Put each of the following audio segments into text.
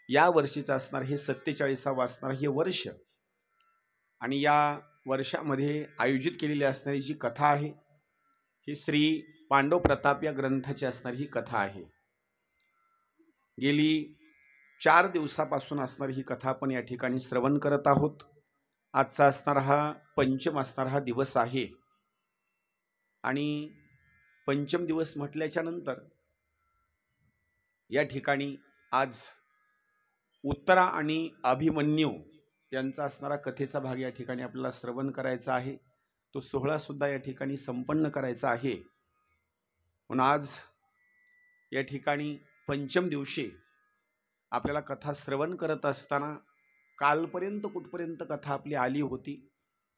या वर्षीचं असणार हे 47वा असणार हे वर्ष आणि या वर्षामध्ये आयोजित केलेली असणारी जी कथा आहे ही श्री पांडव प्रताप या ग्रंथाची असणारी ही कथा आहे। गेली 4 दिवसापासून असणारी ही कथा आपण या ठिकाणी श्रवण करत आहोत। आजचा असणारा हा पंचम असणारा हा दिवस आहे आणि पंचम दिवस म्हटल्याच्या नंतर या ठिकाणी आज उत्तरा आणि अभिमन्यू यांचा असणारा कथेचा भाग या ठिकाणी आपल्याला श्रवण करायचा आहे। तो सोहळा सुद्धा या ठिकाणी संपन्न करायचा आहे। म्हणून आज या ठिकाणी पंचम दिवशी आपल्याला कथा श्रवण करत असताना कालपर्यंत कुठपर्यंत कथा आपली आली होती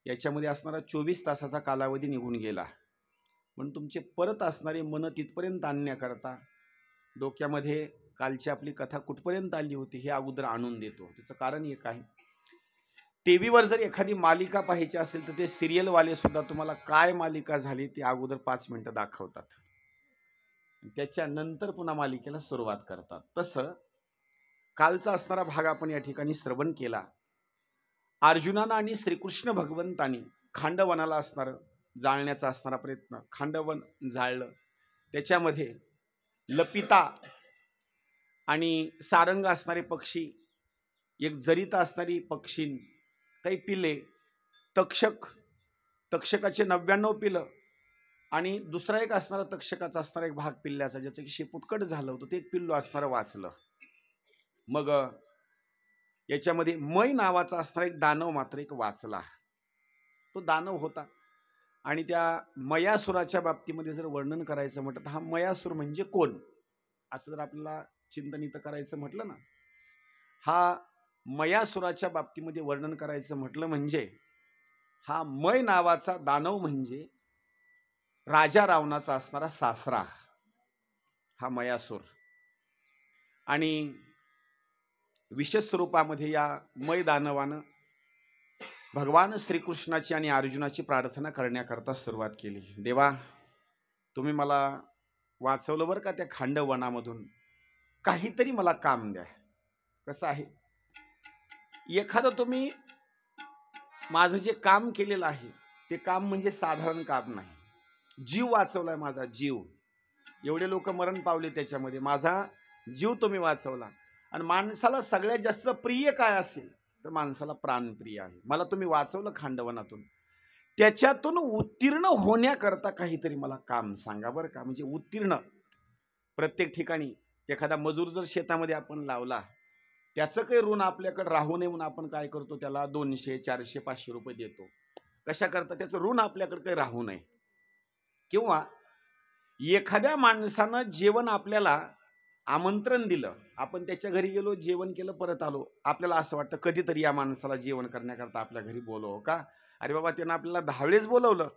याच्यामध्ये असणारा 24 तासाचा कालावधी निघून गेला। म्हणून तुमचे परत असणारे मन तिथपर्यंत आणण्याकरता डोक्यामध्ये कालची आपली कथा कुठपर्यंत आली होती हे अगोदर आणून देतो। त्याचं कारण एक आहे, टीव्हीवर जर एखादी मालिका पाहायची असेल तर ते सिरियल वाले सुद्धा तुम्हाला काय मालिका झाली ते अगोदर 5 मिनिटं दाखवतात, त्याच्यानंतर पुन्हा मालिकेला सुरुवात करतात। तसं कालचा असणारा भाग आपण या ठिकाणी श्रवण केला। अर्जुनानं आणि श्रीकृष्ण भगवंतांनी खांडवनाला असणार जाळण्याचा असणारा प्रयत्न, खांडवन जाळलं, त्याच्यामध्ये लपिता आणि सारंग असणारे पक्षी, एक जरिता असणारी पक्षी काही पिले, तक्षकाचे 99 पिलं आणि दुसरा एक असणारा तक्षकाचा असणारा एक भाग पिल्ल्याचा ज्याचं की शेपूटकट झालं होतं ते एक पिल्लू असणारं वाचलं। मग याच्यामध्ये मै नावाचा असणारा एक दानव मात्र एक वाचला। तो दानव होता आणि त्या मयासुराच्या बाबतीमध्ये जर वर्णन करायचं म्हटलं तर हा मयासुर म्हणजे कोण असं जर आपल्याला चिंतनित करायचं म्हटलं ना, हा मयासुराच्या बाबतीमध्ये वर्णन करायचं म्हटलं म्हणजे हा मय नावाचा दानव म्हणजे राजा रावणाचा असणारा सासरा हा मयासुर। आणि विशेष स्वरूपामध्ये या मय दानवानं भगवान श्रीकृष्णाची आणि अर्जुनाची प्रार्थना करण्याकरता सुरुवात केली। देवा, तुम्ही मला वाचवलं बरं का त्या खांडवनामधून, काहीतरी मला काम द्या। कसं आहे, एखादं तुम्ही माझं जे काम केलेलं आहे ते काम म्हणजे साधारण काम नाही। जीव वाचवलाय माझा, जीव, एवढे लोक मरण पावले त्याच्यामध्ये, माझा जीव तुम्ही वाचवला। आणि माणसाला सगळ्यात जास्त प्रिय काय असेल तर माणसाला प्राणप्रिय आहे। मला तुम्ही वाचवलं खांडवनातून, त्याच्यातून उत्तीर्ण होण्याकरता काहीतरी मला काम सांगा बरं का। म्हणजे उत्तीर्ण, प्रत्येक ठिकाणी एखादा मजूर जर शेतामध्ये आपण लावला त्याचं काही ऋण आपल्याकडे राहू नये म्हणून आपण काय करतो, त्याला 200, 400, 500 रुपये देतो। कशा करता, त्याचं ऋण आपल्याकडे काही राहू नये। किंवा एखाद्या माणसानं जेवण आपल्याला आमंत्रण दिलं, आपण त्याच्या घरी गेलो, जेवण केलं, परत आलो, आपल्याला असं वाटतं कधीतरी या माणसाला जेवण करण्याकरता आपल्या घरी बोलवं का। अरे बाबा, त्यानं आपल्याला 10 वेळेस बोलवलं,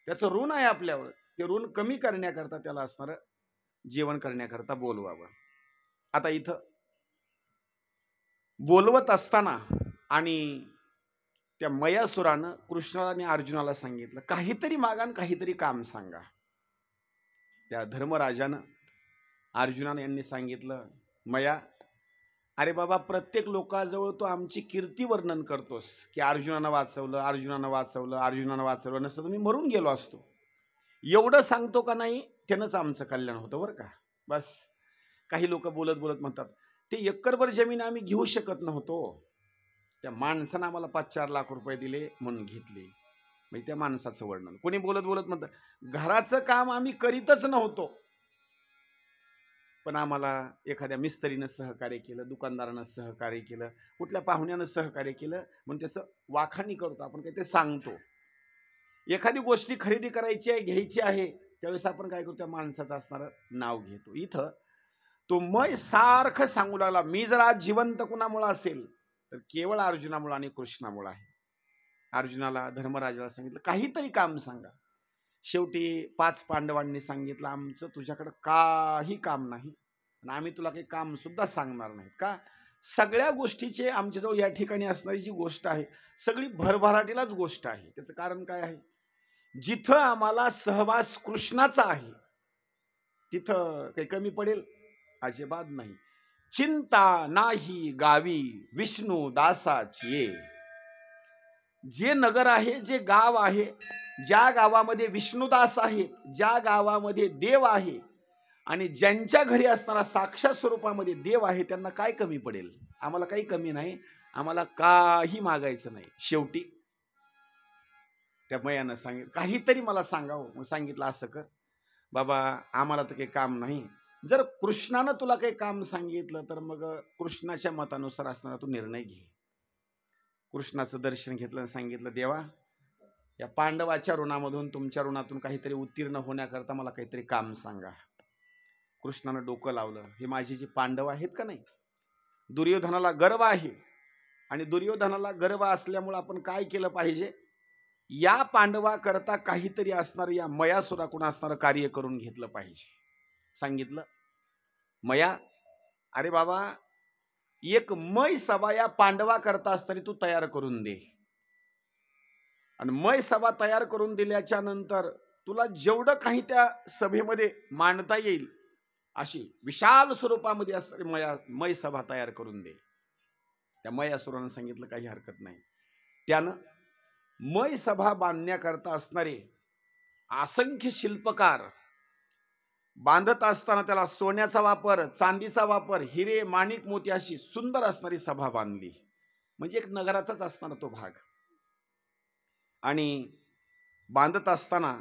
त्याचं ऋण आहे आपल्यावर, ते ऋण कमी करण्याकरता त्याला असणारं जेवण करण्याकरता बोलवावं। आता इथं बोलवत असताना आणि त्या मयासुरानं कृष्णाला आणि अर्जुनाला सांगितलं काहीतरी मागा आणि काहीतरी काम सांगा। त्या धर्मराजानं अर्जुनानं यांनी सांगितलं, मया, अरे बाबा, प्रत्येक लोकांजवळ तो आमची कीर्ती वर्णन करतोस की अर्जुनानं वाचवलं, अर्जुनानं वाचवलं, अर्जुनानं वाचवलं, नसतं तुम्ही मरून गेलो असतो, एवढं सांगतो का नाही, त्यानंच आमचं कल्याण होतं बरं का। बस काही लोक बोलत बोलत म्हणतात ते एकरभर जमीन आम्ही घेऊ शकत नव्हतो, त्या माणसानं आम्हाला 5-4 लाख रुपये दिले म्हणून घेतले। म्हणजे त्या माणसाचं वर्णन कोणी बोलत बोलत म्हणतं घराचं काम आम्ही करीतच नव्हतो, पण आम्हाला एखाद्या मिस्त्रीनं सहकार्य केलं, दुकानदारानं सहकार्य केलं, कुठल्या पाहुण्यानं सहकार्य केलं म्हणून त्याचं वाखाणी करतो आपण, काही ते सांगतो। एखादी गोष्टी खरेदी करायची आहे, घ्यायची आहे, त्यावेळेस आपण काय करतो, त्या माणसाचं असणारं नाव घेतो। इथं तो मय सारखं सांगू लागला, मी जर आज जिवंत कुणामुळे असेल तर केवळ अर्जुनामुळे आणि कृष्णामुळे आहे। अर्जुनाला धर्मराजाला सांगितलं काहीतरी काम सांगा। शेवटी 5 पांडवांनी सांगितलं, आमचं तुझ्याकडे काही काम नाही आणि आम्ही तुला काही काम सुद्धा सांगणार नाही का। सगळ्या गोष्टीचे आमच्याजवळ या ठिकाणी असणारी जी गोष्ट आहे सगळी भरभराटीलाच गोष्ट आहे। त्याचं कारण काय आहे, जिथं आम्हाला सहवास कृष्णाचा आहे तिथं काही कमी पडेल, अजिबात नाही। चिंता नाही गावी विष्णू दासाची. जे नगर आहे, जे गाव आहे, ज्या गावामध्ये विष्णुदास आहेत, ज्या गावामध्ये देव आहे आणि ज्यांच्या घरी असणारा साक्षात स्वरूपामध्ये देव आहे, त्यांना काय कमी पडेल? आम्हाला काही कमी नाही, आम्हाला काही मागायचं नाही. शेवटी त्या मयानं सांगितलं, काहीतरी मला सांगावं. मग सांगितलं, असं कर बाबा, आम्हाला तर काही काम नाही. जर कृष्णानं तुला काही काम सांगितलं तर मग कृष्णाच्या मतानुसार असणारा तू निर्णय घे. कृष्णाचं दर्शन घेतलं आणि सांगितलं, देवा, या पांडवाच्या ऋणामधून तुमच्या ऋणातून काहीतरी उत्तीर्ण होण्याकरता मला काहीतरी काम सांगा. कृष्णानं डोकं लावलं, हे माझे जे पांडव आहेत का नाही, दुर्योधनाला गर्व आहे आणि दुर्योधनाला गर्व असल्यामुळे आपण काय केलं पाहिजे, या पांडवाकरता काहीतरी असणारं या मयासुराकडून असणारं कार्य करून घेतलं पाहिजे. सांगितलं, मया, अरे बाबा, एक मय सभा या पांडवा करता असताना तू तयार करून दे. आणि मय सभा तयार करून दिल्याच्या नंतर तुला जेवढं काही त्या सभेमध्ये मांडता येईल अशी विशाल स्वरूपामध्ये असणारी मय सभा तयार करून दे. त्या मयासुरानं सांगितलं, काही हरकत नाही. त्यानं मय सभा बांधण्याकरता असणारे असंख्य शिल्पकार बांधत असताना त्याला सोन्याचा वापर, चांदीचा वापर, हिरे माणिक मोती अशी सुंदर असणारी सभा बांधली. म्हणजे एक नगराचाच असताना तो भाग. आणि बांधत असताना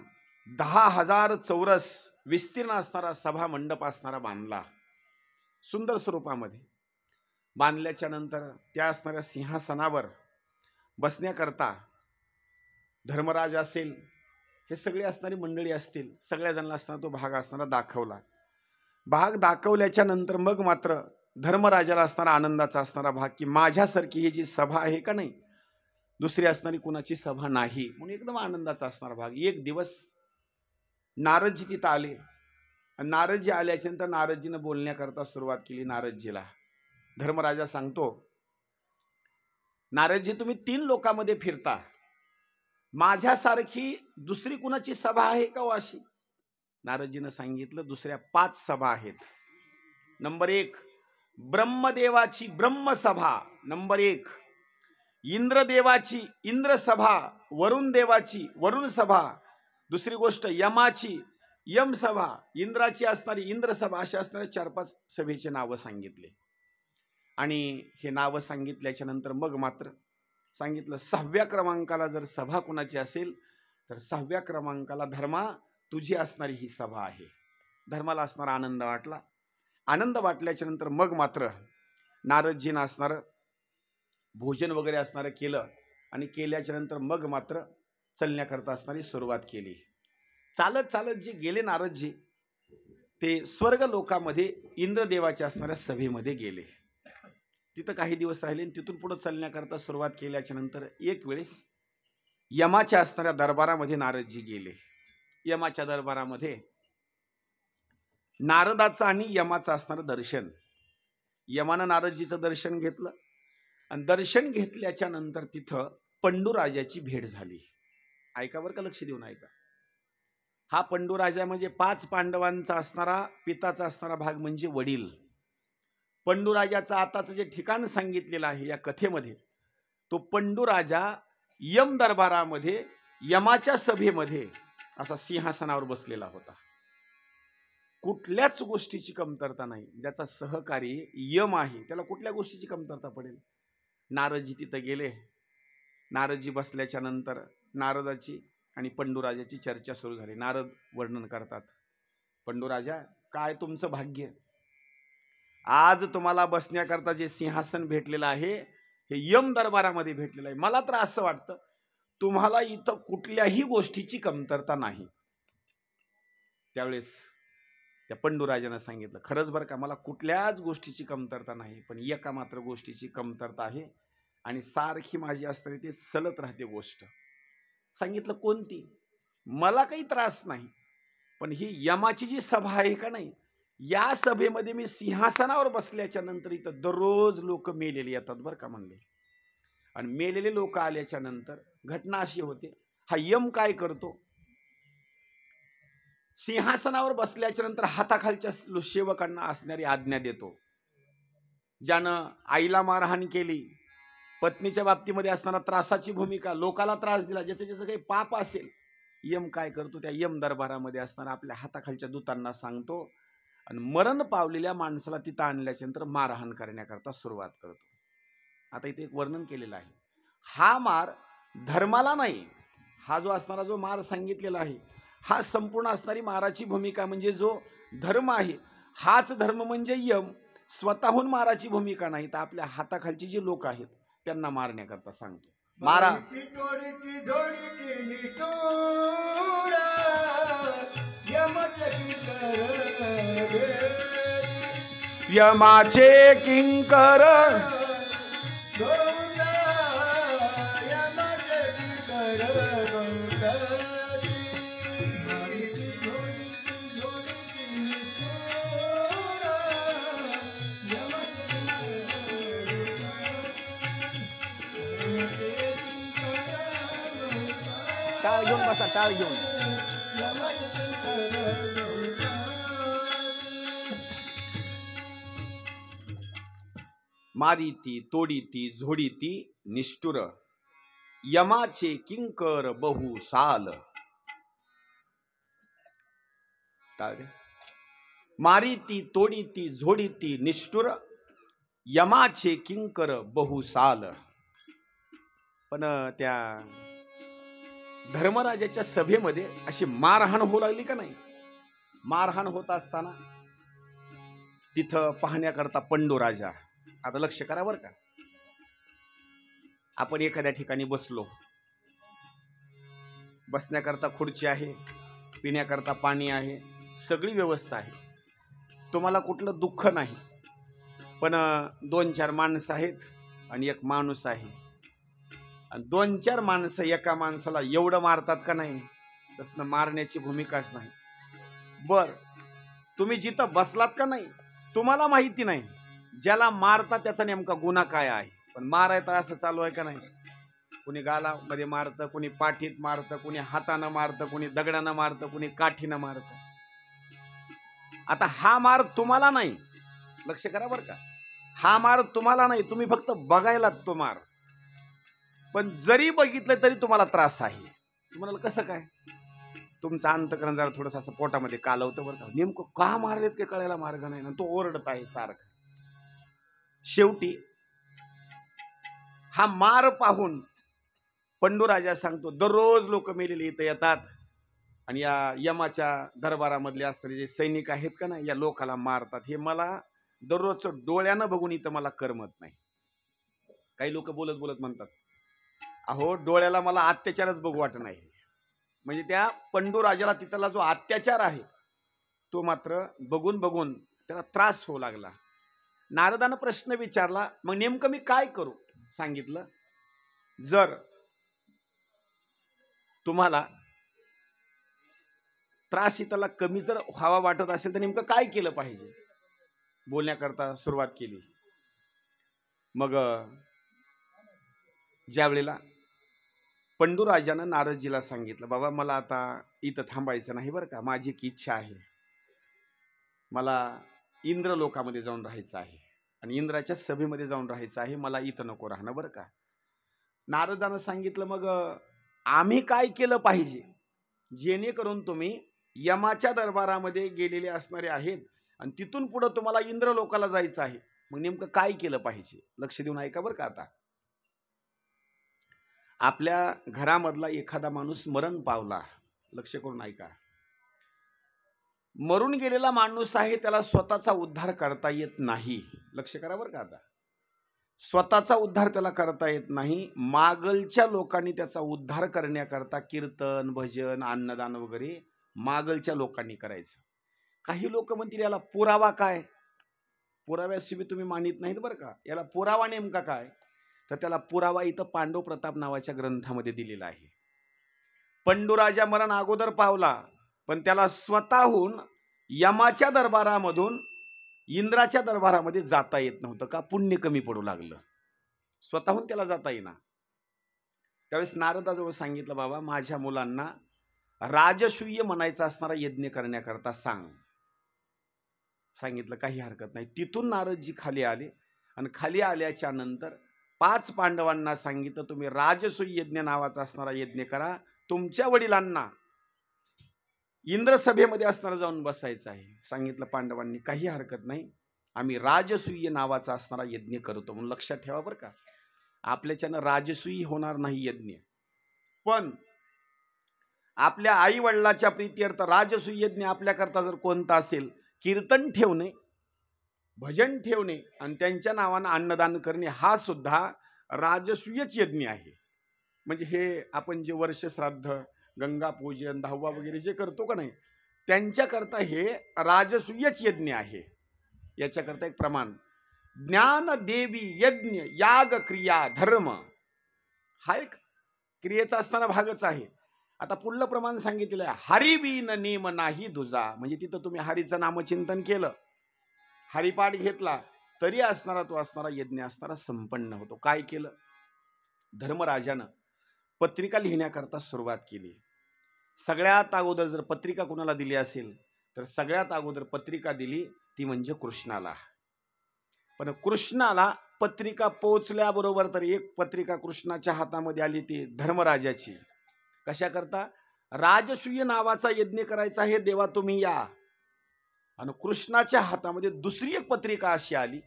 10,000 चौरस विस्तीर्ण असणारा सभा मंडप असणारा बांधला, सुंदर स्वरूपामध्ये. बांधल्याच्या नंतर त्या असणाऱ्या सिंहासनावर बसण्याकरता धर्मराज असेल, हे सगळे असणारी मंडळी असतील, सगळ्या जणांना असणारा तो भाग असणारा दाखवला. भाग दाखवल्याच्या नंतर मग मात्र धर्मराजाला असणारा आनंदाचा असणारा भाग, की माझ्यासारखी ही जी सभा आहे का नाही, दुसरी असणारी कुणाची सभा नाही, म्हणून एकदम आनंदाचा असणारा भाग. एक दिवस नारदजी तिथं आले. नारदजी आल्याच्या नंतर नारदजीनं बोलण्याकरता सुरुवात केली. नारदजीला धर्मराजा सांगतो, नारदजी, तुम्ही 3 लोकांमध्ये फिरता, माझ्यासारखी दुसरी कुणाची सभा आहे का अशी? नारदजीनं सांगितलं, दुसऱ्या 5 सभा आहेत. नंबर 1 ब्रह्मदेवाची ब्रह्मसभा, नंबर 1 इंद्रदेवाची इंद्रसभा, वरुण देवाची वरुण सभा, दुसरी गोष्ट यमाची यमसभा, इंद्राची असणारी इंद्रसभा, अशा असणाऱ्या 4-5 सभेचे नावं सांगितले. आणि हे नावं सांगितल्याच्या नंतर मग मात्र सांगितलं, 6व्या क्रमांकाला जर सभा कुणाची असेल तर 6व्या क्रमांकाला धर्मा तुझी असणारी ही सभा आहे. धर्माला असणारा आनंद वाटला. आनंद वाटल्याच्या नंतर मग मात्र नारदजीनं असणारं भोजन वगैरे असणारं केलं आणि केल्याच्या नंतर मग मात्र चलण्याकरता असणारी सुरुवात केली. चालत चालत जे गेले नारदजी, ते स्वर्ग लोकामध्ये इंद्रदेवाच्या असणाऱ्या सभेमध्ये गेले. तिथं काही दिवस राहिले आणि तिथून पुढे चालण्याकरता सुरुवात केल्याच्या नंतर एक वेळेस यमाच्या असणाऱ्या दरबारामध्ये नारदजी गेले. यमाच्या दरबारामध्ये नारदाचं आणि यमाचं असणारं दर्शन, यमानं नारदजीचं दर्शन घेतलं आणि दर्शन घेतल्याच्या नंतर तिथं पंडूराजाची भेट झाली. ऐका बरं का, लक्ष देऊन ऐका. हा पंडूराजा म्हणजे 5 पांडवांचा असणारा पिताचा असणारा भाग म्हणजे वडील. पंडूराजाचं आताचं जे ठिकाण सांगितलेलं आहे या कथेमध्ये, तो पंडूराजा यम दरबारामध्ये यमाच्या सभेमध्ये असा सिंहासनावर बसलेला होता. कुठल्याच गोष्टीची कमतरता नाही. ज्याचा सहकारी यम आहे त्याला कुठल्या गोष्टीची कमतरता पडेल? नारदजी तिथं गेले. नारदजी बसल्याच्या नंतर नारदाची आणि पंडूराजाची चर्चा सुरू झाली. नारद वर्णन करतात, पंडूराजा, काय तुमचं भाग्य, आज तुम्हाला बसण्याकरता जे सिंहासन भेटलेलं आहे हे यम दरबारामध्ये भेटलेलं आहे. मला तर असं वाटतं तुम्हाला इथं कुठल्याही गोष्टीची कमतरता नाही. त्यावेळेस त्या पंडूराजानं सांगितलं, खरंच बरं का, मला कुठल्याच गोष्टीची कमतरता नाही, पण एका मात्र गोष्टीची कमतरता आहे आणि सारखी माझी असते ते सलत राहते गोष्ट. सांगितलं, कोणती? मला काही त्रास नाही, पण ही यमाची जी सभा आहे का नाही, या सभेमध्ये मी सिंहासनावर बसल्याच्या नंतर इथं दररोज लोक मेलेले येतात बरं का म्हणले. आणि मेलेले लोक आल्याच्या नंतर घटना अशी होते, हा यम काय करतो, सिंहासनावर बसल्याच्या नंतर हाताखालच्या सेवकांना असणारी आज्ञा देतो. ज्यानं आईला मारहाण केली, पत्नीच्या बाबतीमध्ये असताना त्रासाची भूमिका, लोकाला त्रास दिला, ज्याचं ज्याचं काही पाप असेल, यम काय करतो, त्या यम दरबारामध्ये असताना आपल्या हाताखालच्या दूतांना सांगतो आणि मरण पावलेल्या माणसाला तिथं आणल्याच्या नंतर मारहाण करण्याकरता सुरुवात करतो. आता इथे एक वर्णन केलेलं आहे. हा मार धर्माला नाही, हा जो असणारा जो मार सांगितलेला आहे, हा संपूर्ण असणारी माराची भूमिका म्हणजे जो धर्म आहे, हाच धर्म म्हणजे यम. स्वतःहून माराची भूमिका नाही, तर आपल्या हाताखालची जी लोक आहेत त्यांना मारण्याकरता सांगतो. मारा यमाचे किंकर टाळ घेऊन बसा, टाळ घेऊन. मारीती तोडीती झोडीती निष्ठुर, यमाचे किंकर बहु साल. मारीती तोडीती झोडीती निष्ठुर, यमाचे किंकर बहु साल. पण त्या धर्मराजाच्या सभेमध्ये अशी मारहाण होऊ लागली का नाही? मारहाण होत असताना तिथं पाहण्याकरता पंडू राजा. आता लक्ष करा बरं का, आपण एखाद्या ठिकाणी बसलो, बसण्याकरता खुर्ची आहे, पिण्याकरता पाणी आहे, सगळी व्यवस्था आहे, तुम्हाला कुठलं दुःख नाही, पण 2-4 माणसं आहेत आणि एक माणूस आहे, आणि 2-4 माणसं एका माणसाला एवढं मारतात का नाही? तसं मारण्याची भूमिकाच नाही. बर, तुम्ही जिथं बसलात का नाही, तुम्हाला माहिती नाही ज्याला मारतात त्याचा नेमका गुन्हा काय आहे, पण मारायचं असं चालू आहे का नाही? कुणी गालामध्ये मारतं, कुणी पाठीत मारतं, कुणी हातानं मारतं, कुणी दगडानं मारतं, कुणी काठीनं मारतं. आता हा मार तुम्हाला नाही, लक्ष करा बरं का, हा मार तुम्हाला नाही, तुम्ही फक्त बघायलात तो मार, पण जरी बघितलं तरी तुम्हाला त्रास आहे. तुम्हाला कसं काय? तुमचं अंतकरण जरा थोडंसं असं पोटामध्ये कालवतं बरं का, नेमकं का मारलेत की कळायला मार्ग नाही ना, तो ओरडत आहे सारखं. शेवटी हा मार पाहून पंडू राजा सांगतो, दररोज लोक मेलेले इथं येतात आणि या यमाच्या दरबारामधले असणारे जे सैनिक आहेत का ना, या लोकाला मारतात. हे मला दररोजचं डोळ्यानं बघून इथं मला करमत नाही. काही लोक बोलत बोलत म्हणतात, अहो डोळ्याला मला अत्याचारच बघू वाटत नाही. म्हणजे त्या पंडू राजाला तिथला जो अत्याचार आहे तो मात्र बघून बघून त्याला त्रास होऊ लागला. नारदानं प्रश्न विचारला, मग नेमकं मी काय करू? सांगितलं, जर तुम्हाला त्रास इथला कमी जर व्हावा वाटत असेल तर नेमकं काय केलं पाहिजे? बोलण्याकरता सुरुवात केली. मग ज्या वेळेला पंडू राजानं नारदजीला सांगितलं, बाबा मला आता इथं थांबायचं नाही बरं का, माझी एक इच्छा आहे, मला इंद्र लोकामध्ये जाऊन राहायचं आहे आणि इंद्राच्या सभेमध्ये जाऊन राहायचं आहे, मला इथं नको राहणं बरं का. नारदानं सांगितलं, मग आम्ही काय केलं पाहिजे जेणेकरून तुम्ही यमाच्या दरबारामध्ये गेलेले असणारे आहेत आणि तिथून पुढे तुम्हाला इंद्र लोकाला जायचं आहे, मग नेमकं काय केलं पाहिजे? लक्ष देऊन ऐका बरं का. आता आपल्या घरामधला एखादा माणूस मरण पावला, लक्ष करून ऐका, मरून गेलेला माणूस आहे, त्याला स्वतःचा उद्धार करता येत नाही. लक्ष करा बरं का. आता स्वतःचा उद्धार त्याला करता येत नाही, मागलच्या लोकांनी त्याचा उद्धार करण्याकरता कीर्तन, भजन, अन्नदान वगैरे मागलच्या लोकांनी करायचं. काही लोक म्हणतील याला पुरावा काय? पुराव्याशिवाय तुम्ही मानित नाहीत बरं का. याला पुरावा नेमका काय? तर त्याला पुरावा इथं पांडव प्रताप नावाच्या ग्रंथामध्ये दिलेला आहे. पंडूराजा मरण अगोदर पावला, पण त्याला स्वतःहून यमाच्या दरबारामधून इंद्राच्या दरबारामध्ये जाता येत नव्हतं. का? पुण्य कमी पडू लागलं, स्वतःहून त्याला जाता येईना. त्यावेळेस नारदाजवळ सांगितलं, बाबा माझ्या मुलांना राजसूय म्हणायचा असणारा यज्ञ करण्याकरता सांग. सांगितलं काही हरकत नाही. तिथून नारदजी खाली आले आणि खाली आल्याच्या नंतर 5 पांडवांना सांगितलं, तुम्ही राजसूय यज्ञ नावाचा असणारा यज्ञ करा. तुमच्या वडिलांना इंद्रसभेमध्ये असणारा जाऊन बसायचं आहे. सांगितलं पांडवांनी, काही हरकत नाही, आम्ही राजसूय नावाचा असणारा यज्ञ करतो. म्हणून लक्षात ठेवा बरं का, आपल्याच्यानं राजसूय होणार नाही यज्ञ, पण आपल्या आई वडिलाच्या प्रीत्यर्थ राजसूय यज्ञ आपल्याकरता जर कोणता असेल, कीर्तन ठेवणे, भजन ठेवणे आणि त्यांच्या नावानं अन्नदान करणे, हा सुद्धा राजसूयच यज्ञ आहे. म्हणजे हे आपण जे वर्ष श्राद्ध, गंगा पूजन, 10वा वगैरे जे करतो का नाही, त्यांच्याकरता हे राजसूयच यज्ञ आहे. याच्याकरता एक प्रमाण, ज्ञान देवी यज्ञ याग क्रिया धर्म, हा एक क्रियेचा असणारा भागच आहे. आता पुढलं प्रमाण सांगितलेलं आहे, हरिबीन नेम नाही दुजा. म्हणजे तिथं तुम्ही हरीचं नामचिंतन केलं, हरिपाठ घेतला, तरी असणारा तो असणारा यज्ञ असणारा संपन्न होतो. काय केलं, धर्मराजानं पत्रिका लिहिण्याकरता सुरुवात केली. सगळ्यात अगोदर जर पत्रिका कुणाला दिली असेल तर सगळ्यात अगोदर पत्रिका दिली ती म्हणजे कृष्णाला. पण कृष्णाला पत्रिका पोचल्याबरोबर तर एक पत्रिका कृष्णाच्या हातामध्ये आली, ती धर्मराजाची. कशा करता, राजसूय नावाचा यज्ञ करायचा आहे देवा, तुम्ही या. आणि कृष्णाच्या हातामध्ये दुसरी एक पत्रिका अशी आली,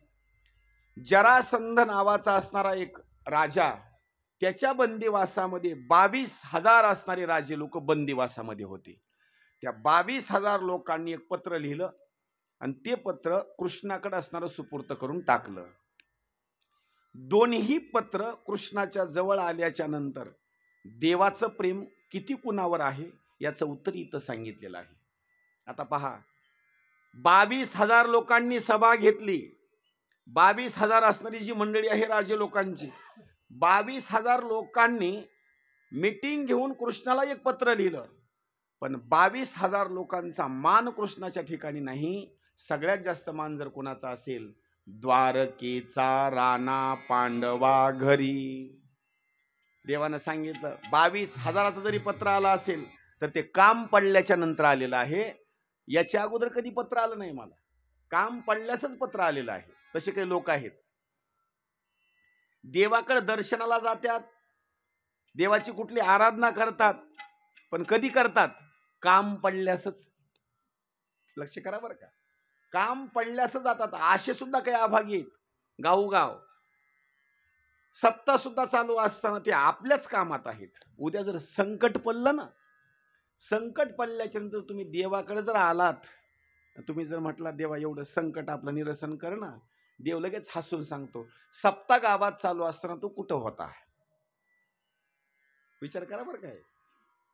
जरासंध नावाचा असणारा एक राजा, त्याच्या बंदिवासामध्ये 22,000 असणारे राजे लोक बंदिवासामध्ये होते. त्या 22,000 लोकांनी एक पत्र लिहिलं आणि ते पत्र कृष्णाकडे असणारं सुपूर्त करून टाकलं. दोन्ही पत्र कृष्णाच्या जवळ आल्याच्या नंतर देवाचं प्रेम किती कुणावर आहे याचं उत्तर इथं सांगितलेलं आहे. आता पहा, 22,000 लोकांनी सभा घेतली. 22,000 असणारी जी मंडळी आहे राजे लोकांची, 22,000 लोकांनी मीटिंग घेऊन कृष्णाला एक पत्र लिहिलं. पण 22,000 लोकांचा मान कृष्णाच्या ठिकाणी नाही. सगळ्यात जास्त मान जर कोणाचा असेल, द्वारकेचा राणा पांडवा घरी. देवानं सांगितलं 22,000चं जरी पत्र आलं असेल तर ते काम पडल्याच्या नंतर आलेलं आहे. याच्या अगोदर कधी पत्र आलं नाही मला, काम पडल्यासच पत्र आलेलं आहे. तसे काही लोक आहेत, देवाकडे दर्शनाला जातात, देवाची कुठली आराधना करतात, पण कधी करतात, काम पडल्यासच. लक्ष करा बरं का, काम पडल्यासच जातात. असे सुद्धा काही अभागी आहेत, गावोगाव सप्ताह सुद्धा चालू असताना ते आपल्याच कामात आहेत. उद्या जर संकट पडलं ना, संकट पडल्याच्या नंतर तुम्ही देवाकडे जर आलात, तुम्ही जर म्हटला देवा एवढं संकट आपलं निरसन कर ना, देव लगेच हसून सांगतो, सप्ताह गावात चालू असताना तू कुठं होता. विचार करा बरं काय.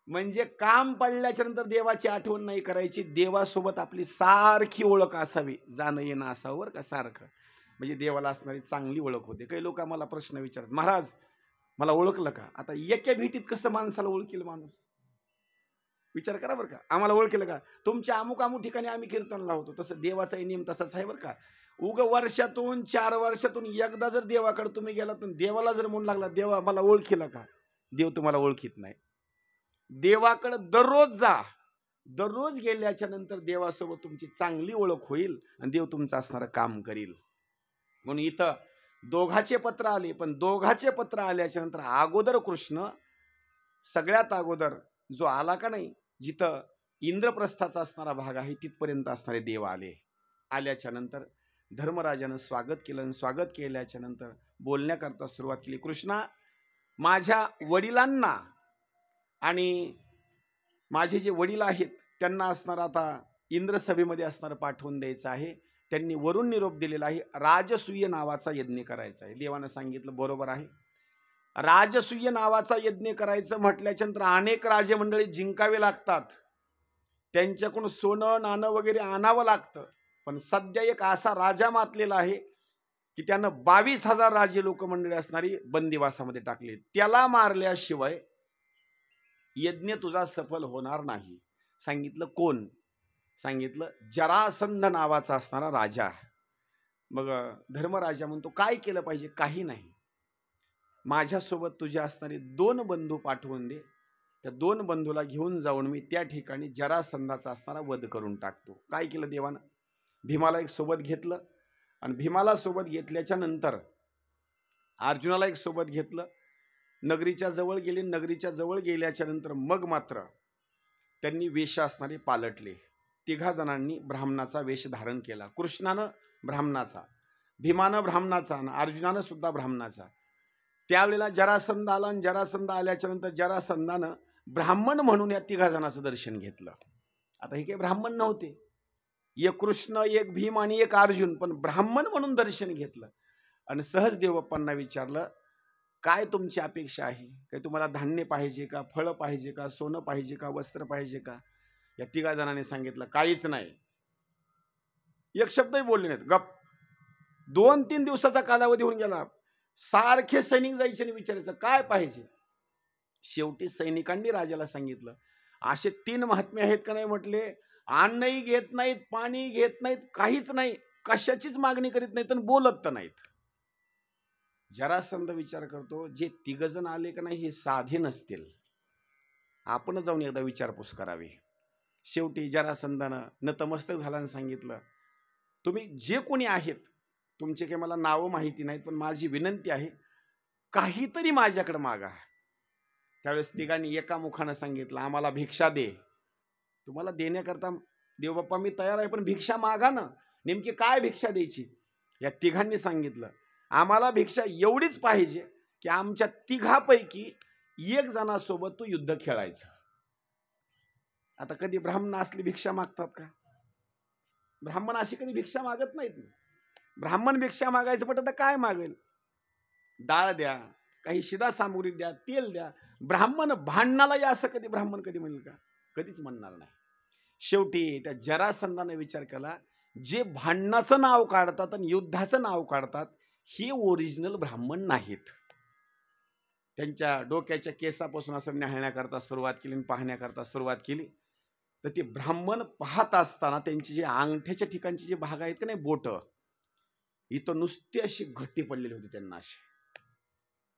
म्हणजे काम पडल्याच्या नंतर देवाची आठवण नाही करायची, देवासोबत आपली सारखी ओळख असावी, जाणं येणं असावं बरं का सारखं. म्हणजे देवाला असणारी चांगली ओळख होते. काही लोक आम्हाला प्रश्न विचारतात, महाराज मला ओळखलं का. आता एका भेटीत कसं माणसाला ओळखील माणूस, विचार करा बरं का. आम्हाला ओळखलं का, तुमच्या अमुक अमुक ठिकाणी आम्ही कीर्तन लावतो, तसं देवाचा नियम तसाच आहे बरं का. उग वर्षातून 4 वर्षातून एकदा जर देवाकडे तुम्ही गेला तर देवाला जर म्हणून लागला देवा मला ओळखीला का, देव तुम्हाला ओळखीत नाही. देवाकडे दररोज जा, दररोज गेल्याच्या नंतर देवासोबत तुमची चांगली ओळख होईल आणि देव तुमचं असणारं काम करील. म्हणून इथं दोघाचे पत्र आले, पण दोघाचे पत्र आल्याच्या नंतर अगोदर कृष्ण सगळ्यात अगोदर जो आला का नाही, जिथं इंद्रप्रस्थाचा असणारा भाग आहे तिथपर्यंत असणारे देव आले. आल्याच्या नंतर धर्मराजानं स्वागत केलं आणि स्वागत केल्याच्या नंतर बोलण्याकरता सुरुवात केली. कृष्णा, माझ्या वडिलांना आणि माझे जे वडील आहेत त्यांना असणार आता इंद्रसभेमध्ये असणार पाठवून द्यायचं आहे. त्यांनी वरून निरोप दिलेला आहे, राजसूय नावाचा यज्ञ करायचा आहे. देवानं सांगितलं बरोबर आहे. राजसूय नावाचा यज्ञ करायचं म्हटल्याच्या नंतर अनेक राजे मंडळी जिंकावे लागतात, त्यांच्याकडून सोनं नाणं वगैरे आणावं लागतं. पण सध्या एक असा राजा मातलेला आहे की त्यानं 22,000 राजे लोक मंडळी असणारी बंदिवासामध्ये टाकले. त्याला मारल्याशिवाय यज्ञ तुझा सफल होणार नाही. सांगितलं कोण, सांगितलं जरासंध नावाचा असणारा राजा. मग धर्मराजा म्हणतो काय केलं पाहिजे. काही नाही, माझ्यासोबत तुझे असणारे 2 बंधू पाठवून दे, त्या 2 बंधूला घेऊन जाऊन मी त्या ठिकाणी जरासंधाचा असणारा वध करून टाकतो. काय केलं देवानं, भीमाला एक सोबत घेतलं आणि भीमाला सोबत घेतल्याच्या नंतर अर्जुनाला एक सोबत घेतलं. नगरीच्या जवळ गेले. नगरीच्या जवळ गेल्याच्या नंतर मग मात्र त्यांनी वेश असणारे पालटले. 3 जणांनी ब्राह्मणाचा वेश धारण केला. कृष्णानं ब्राह्मणाचा, भीमानं ब्राह्मणाचा आणि अर्जुनानं सुद्धा ब्राह्मणाचा. त्यावेळेला जरासंध आला आणि जरासंध आल्याच्या नंतर जरासंधानं ब्राह्मण म्हणून या 3 जणांचं दर्शन घेतलं. आता हे काही ब्राह्मण नव्हते, एक कृष्ण, एक भीम आणि एक अर्जुन, पण ब्राह्मण म्हणून दर्शन घेतलं. आणि सहज देवबाप्पांना विचारलं, काय तुमची अपेक्षा आहे? काही तुम्हाला धान्य पाहिजे का, फळं पाहिजे का, सोनं पाहिजे का, वस्त्र पाहिजे का? या 3 जणांनी सांगितलं काहीच नाही. एक शब्दही बोलले नाहीत, गप. 2-3 दिवसाचा कालावधी होऊन गेला. सारखे सैनिक जायचे आणि विचारायचं काय पाहिजे. शेवटी सैनिकांनी राजाला सांगितलं, असे 3 महात्मे आहेत का नाही म्हटले, अन्नही घेत नाहीत, पाणी घेत नाहीत, काहीच नाही, कशाचीच मागणी करीत नाहीत आणि बोलत तर नाहीत. जरासंध विचार करतो, जे 3 जण आले का नाही हे साधे नसतील, आपण जाऊन एकदा विचारपूस करावी. शेवटी जरासंधानं नतमस्तक झाल्यानं सांगितलं, तुम्ही जे कोणी आहेत, तुमचे काही मला नावं माहिती नाहीत, पण माझी विनंती आहे, काहीतरी माझ्याकडे मागा. त्यावेळेस 3घांनी एका मुखानं सांगितलं, आम्हाला भिक्षा दे. तुम्हाला देण्याकरता देवबाप्पा मी तयार आहे, पण भिक्षा मागा ना. नेमकी काय भिक्षा द्यायची? या 3घांनी सांगितलं, आम्हाला भिक्षा एवढीच पाहिजे की आमच्या 3पैकी 1 जणासोबत तू युद्ध खेळायचं. आता कधी ब्राह्मण असली भिक्षा मागतात का? ब्राह्मण अशी कधी भिक्षा मागत नाहीत. ब्राह्मण भिक्षा मागायचं, पण आता काय मागेल? डाळ द्या, काही शिदा सामुग्री द्या, तेल द्या. ब्राह्मण भांडणाला या असं कधी ब्राह्मण कधी म्हणेल का? कधीच म्हणणार नाही. शेवटी त्या जरासंधाने विचार केला, जे भांडणाचं नाव काढतात आणि युद्धाचं नाव काढतात हे ओरिजिनल ब्राह्मण नाहीत. त्यांच्या डोक्याच्या केसापासून असं न्याहाळण्याकरता सुरुवात केली आणि पाहण्याकरता सुरुवात केली. तर ते ब्राह्मण पाहत असताना त्यांची जे अंगठ्याच्या ठिकाणचे जे भाग आहेत का नाही, बोट, इथं नुसती अशी घट्टी पडलेली होती. त्यांना अशी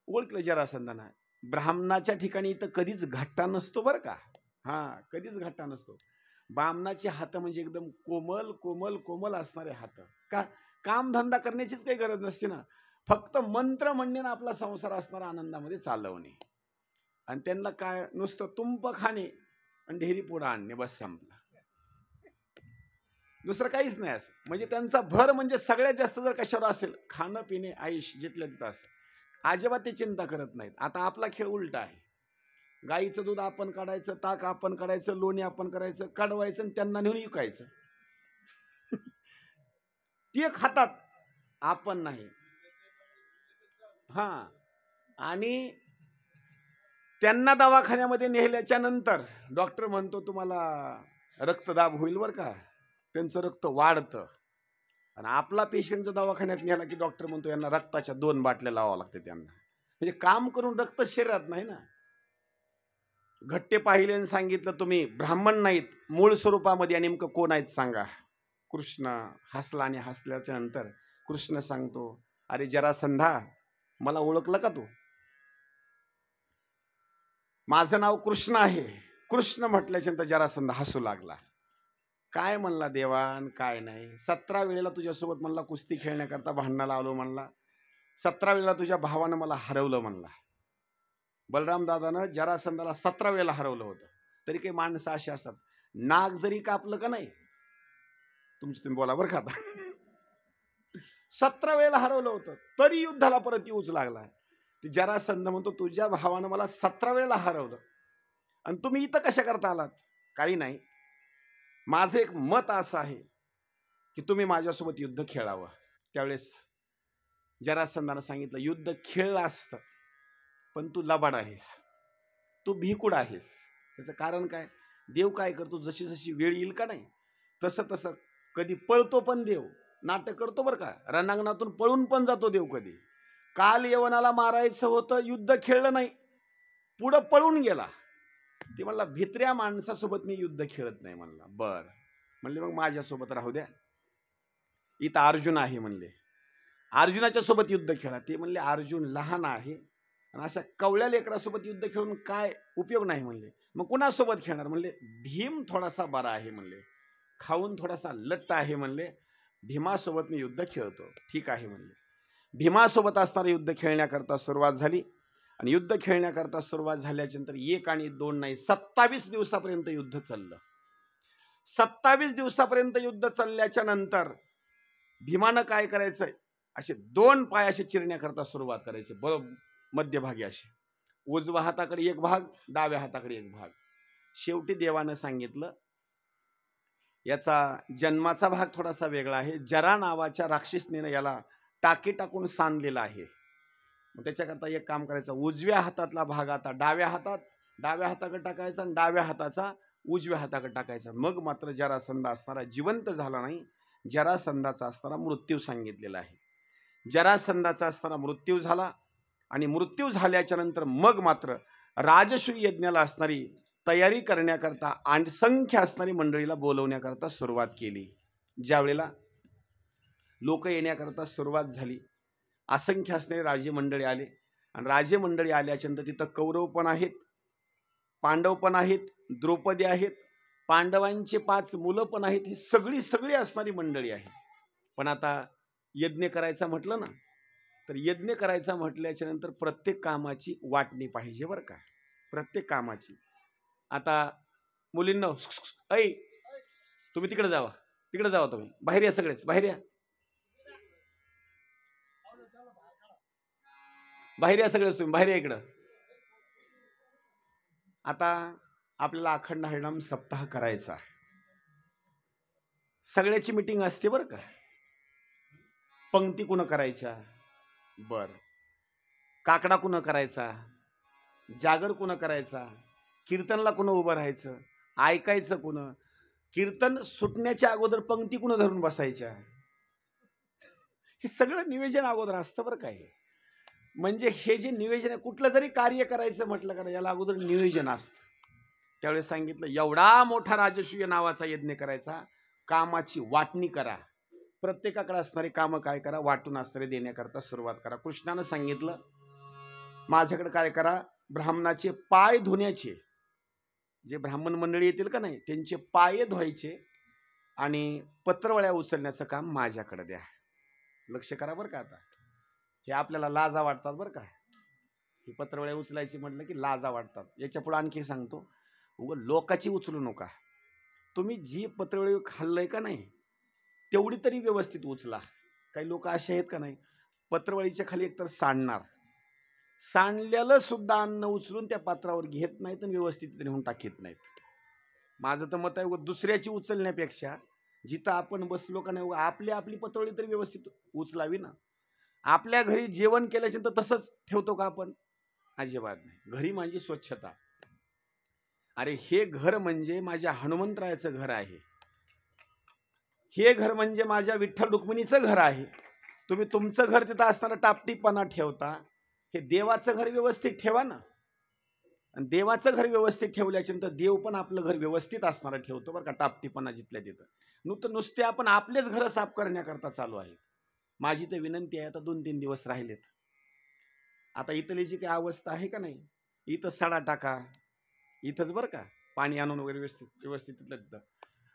ओळखलं जरासंधानं, ब्राह्मणाच्या ठिकाणी इथं कधीच घट्टा नसतो बरं का. हा, कधीच घट्टा नसतो. ब्राह्मणाचे हात म्हणजे एकदम कोमल कोमल कोमल असणारे हात. का? कामधंदा करण्याचीच काही गरज नसते ना, फक्त मंत्र म्हणणे ना आपला संसार असणारा आनंदामध्ये चालवणे. आणि त्यांना काय, नुसतं तुंप खाणे आणि ढेरी पुढं आणणे, बस संपलं. दुसरं काहीच नाही. असं म्हणजे त्यांचा भर म्हणजे सगळ्यात जास्त जर कशावर असेल, खाणं पिणे आयुष जिथल्या तिथं असेल, अजिबात ते चिंता करत नाहीत. आता आपला खेळ उलटा आहे. गाईचं दूध आपण काढायचं, ताक आपण काढायचं, लोणी आपण करायचं, काढवायचं आणि त्यांना नेऊन विकायचं. ते खातात, आपण नाही. हा, आणि त्यांना दवाखान्यामध्ये नेल्याच्या नंतर डॉक्टर म्हणतो तुम्हाला रक्तदाब होईल बरं का, त्यांचं रक्त वाढतं. आणि आपला पेशंट जर दवाखान्यात नेला की डॉक्टर म्हणतो यांना रक्ताच्या 2 बाटल्या लावावं लागते त्यांना. म्हणजे काम करून रक्त शरीरात नाही ना. घट्टे पाहिले आणि सांगितलं, तुम्ही ब्राह्मण नाहीत, मूळ स्वरूपामध्ये नेमकं कोण आहेत सांगा. कृष्ण हसला आणि हसल्याच्या नंतर कृष्ण सांगतो, अरे जरासंधा, मला ओळखलं का तू? माझं नाव कृष्ण आहे. कृष्ण म्हटल्याच्या नंतर जरासंध हसू लागला. काय म्हणला देवान, काय नाही, 17 वेळेला तुझ्यासोबत म्हणला कुस्ती खेळण्याकरता भांडणाला आलो म्हणला, 17 वेळेला तुझ्या भावानं मला हरवलं म्हणला. बलराम दादानं जरासंधाला 17 वेळेला हरवलं होतं. तरी काही माणसं अशी असतात, नाक जरी कापलं का नाही, तुमची तुम्ही बोला बरं का आता, 17 वेळेला हरवलं होतं तरी युद्धाला परत येऊच लागला. जरासंध म्हणतो, तुझ्या भावानं मला 17 वेळेला हरवलं आणि तुम्ही इथं कशा करता आलात? काही नाही, माझं एक मत असं आहे की तुम्ही माझ्यासोबत युद्ध खेळावं. त्यावेळेस जरासंधानं सांगितलं, युद्ध खेळलं असतं, पण तू लबाड आहेस, तू भिकुड आहेस. त्याचं कारण काय? देव काय करतो, जशी जशी वेळ येईल का नाही तसं तसं कधी पळतो पण देव, नाटक करतो बरं का, रणांगणातून पळून पण जातो देव. कधी काल यवनाला मारायचं होतं, युद्ध खेळलं नाही, पुढं पळून गेला. ते म्हणला, भित्र्या माणसासोबत मी युद्ध खेळत नाही म्हणला. बर म्हणले, मग माझ्यासोबत राहू द्या, इथं अर्जुन आहे म्हणले, अर्जुनाच्या सोबत युद्ध खेळा. ते म्हणले, अर्जुन लहान आहे आणि अशा कवळ्या लेकरासोबत युद्ध खेळून काय उपयोग नाही म्हणले. मग कुणासोबत खेळणार? म्हणले, भीम थोडासा बरा आहे म्हणले, खाऊन थोडासा लट्ट आहे म्हणले, भीमासोबत मी युद्ध खेळतो. ठीक आहे म्हणले. भीमासोबत असणारं युद्ध खेळण्याकरता सुरुवात झाली आणि युद्ध खेळण्याकरता सुरुवात झाल्याच्या नंतर 1 आणि 2 नाही 27 दिवसापर्यंत युद्ध चाललं. 27 दिवसापर्यंत युद्ध चालल्याच्या नंतर भीमानं काय करायचं, असे 2 पाय असे चिरण्याकरता सुरुवात करायची, मध्यभागी असे, उजव्या हाताकडे एक भाग, डाव्या हाताकडे एक भाग. शेवटी देवानं सांगितलं, याचा जन्माचा भाग थोडासा वेगळा आहे. जरा नावाच्या राक्षसनीनं याला टाके टाकून सांधलेला आहे. मग त्याच्याकरता एक काम करायचं, उजव्या हातातला भाग आता डाव्या हाताकडे टाकायचा आणि डाव्या हाताचा उजव्या हाताकडे टाकायचा. मग मात्र जरासंध असणारा जिवंत झाला नाही, जरासंधाचा असणारा मृत्यू सांगितलेला आहे. जरासंधाचा असणारा मृत्यू झाला आणि मृत्यू झाल्याच्या नंतर मग मात्र राजसूय यज्ञाला असणारी तयारी करण्याकरता आणि संख्या असणारी मंडळीला बोलवण्याकरता सुरुवात केली. ज्यावेळेला लोक येण्याकरता सुरुवात झाली, असंख्य असणारे राजे मंडळी आले आणि राजे मंडळी आल्याच्या नंतर तिथं कौरव पण आहेत, पांडव पण आहेत, द्रौपदी आहेत, पांडवांचे 5 मुलं पण आहेत. ही सगळी असणारी मंडळी आहे. पण आता यज्ञ करायचा म्हटलं ना, तर यज्ञ करायचा म्हटल्याच्या नंतर प्रत्येक कामाची वाटणी पाहिजे बरं का, प्रत्येक कामाची. आता मुलींना, ऐ तुम्ही तिकडे जावा, तुम्ही बाहेर या, सगळेच बाहेर या, सगळेच तुम्ही बाहेर या इकडं. आता आपल्याला अखंड हरिनाम सप्ताह करायचा, सगळ्याची मीटिंग असते बरं का. पंक्ती कुणं करायच्या, बर, काकडा कुणं करायचा, जागर कुणं करायचा, कीर्तनला कुणं उभं राहायचं, ऐकायचं कुणं, कीर्तन सुटण्याच्या अगोदर पंक्ती कुणं धरून बसायच्या, हे सगळं नियोजन अगोदर असतं बरं काय. म्हणजे हे जे नियोजन आहे, कुठलं जरी कार्य करायचं म्हटलं का याला अगोदर नियोजन असतं. त्यावेळेस सांगितलं, एवढा मोठा राजसूय नावाचा यज्ञ करायचा, कामाची वाटणी करा, प्रत्येकाकडे असणारी कामं काय करा, वाटून असणारे देण्याकरता सुरुवात करा. कृष्णानं सांगितलं, माझ्याकडे काय करा, ब्राह्मणाचे पाय धुण्याचे, जे ब्राह्मण मंडळी येतील का नाही त्यांचे पाय धुवायचे आणि पत्रवळ्या उचलण्याचं काम माझ्याकडे द्या. लक्ष करा बरं का. आता हे आपल्याला लाजा वाटतात बरं का, ही पत्रवळ्या उचलायची म्हटलं की लाजा वाटतात. याच्या पुढे आणखी सांगतो, लोकाची उचलू नका. तुम्ही जी पत्रवळी खाल्लंय का नाही तेवढी तरी व्यवस्थित उचला. काही लोक असे आहेत का नाही, पत्रवळीच्या खाली एकतर सांडलेलं सुद्धा अन्न उचलून त्या पात्रावर घेत नाहीत आणि व्यवस्थित नेऊन टाकीत नाहीत. माझं तर मत आहे, दुसऱ्याची उचलण्यापेक्षा जिथं आपण बसलो का नाही, आपली पत्रवळी तरी व्यवस्थित उचलावी ना. आपल्या घरी जेवण केल्याच्या नंतर तसंच ठेवतो का आपण? अजिबात नाही. घरी माझी स्वच्छता. अरे हे घर म्हणजे माझ्या हनुमंतरायाचं घर आहे, हे घर म्हणजे माझ्या विठ्ठल रुक्मिणीचं घर आहे. तुम्ही तुमचं घर तिथं असताना टापटीपणा ठेवता, हे देवाचं घर व्यवस्थित ठेवा ना. आणि देवाचं घर व्यवस्थित ठेवल्याच्या नंतर देव पण आपलं घर व्यवस्थित असणारं ठेवतो बरं का. टापटीपणा जिथल्या तिथं नुसते आपण आपलेच घर साफ करण्याकरता चालू आहे. माझी तर विनंती आहे, आता 2-3 दिवस राहिलेत, आता इथली जी काही अवस्था आहे का नाही, इथं सडा टाका, इथंच बरं का, पाणी आणून वगैरे व्यवस्थित तिथं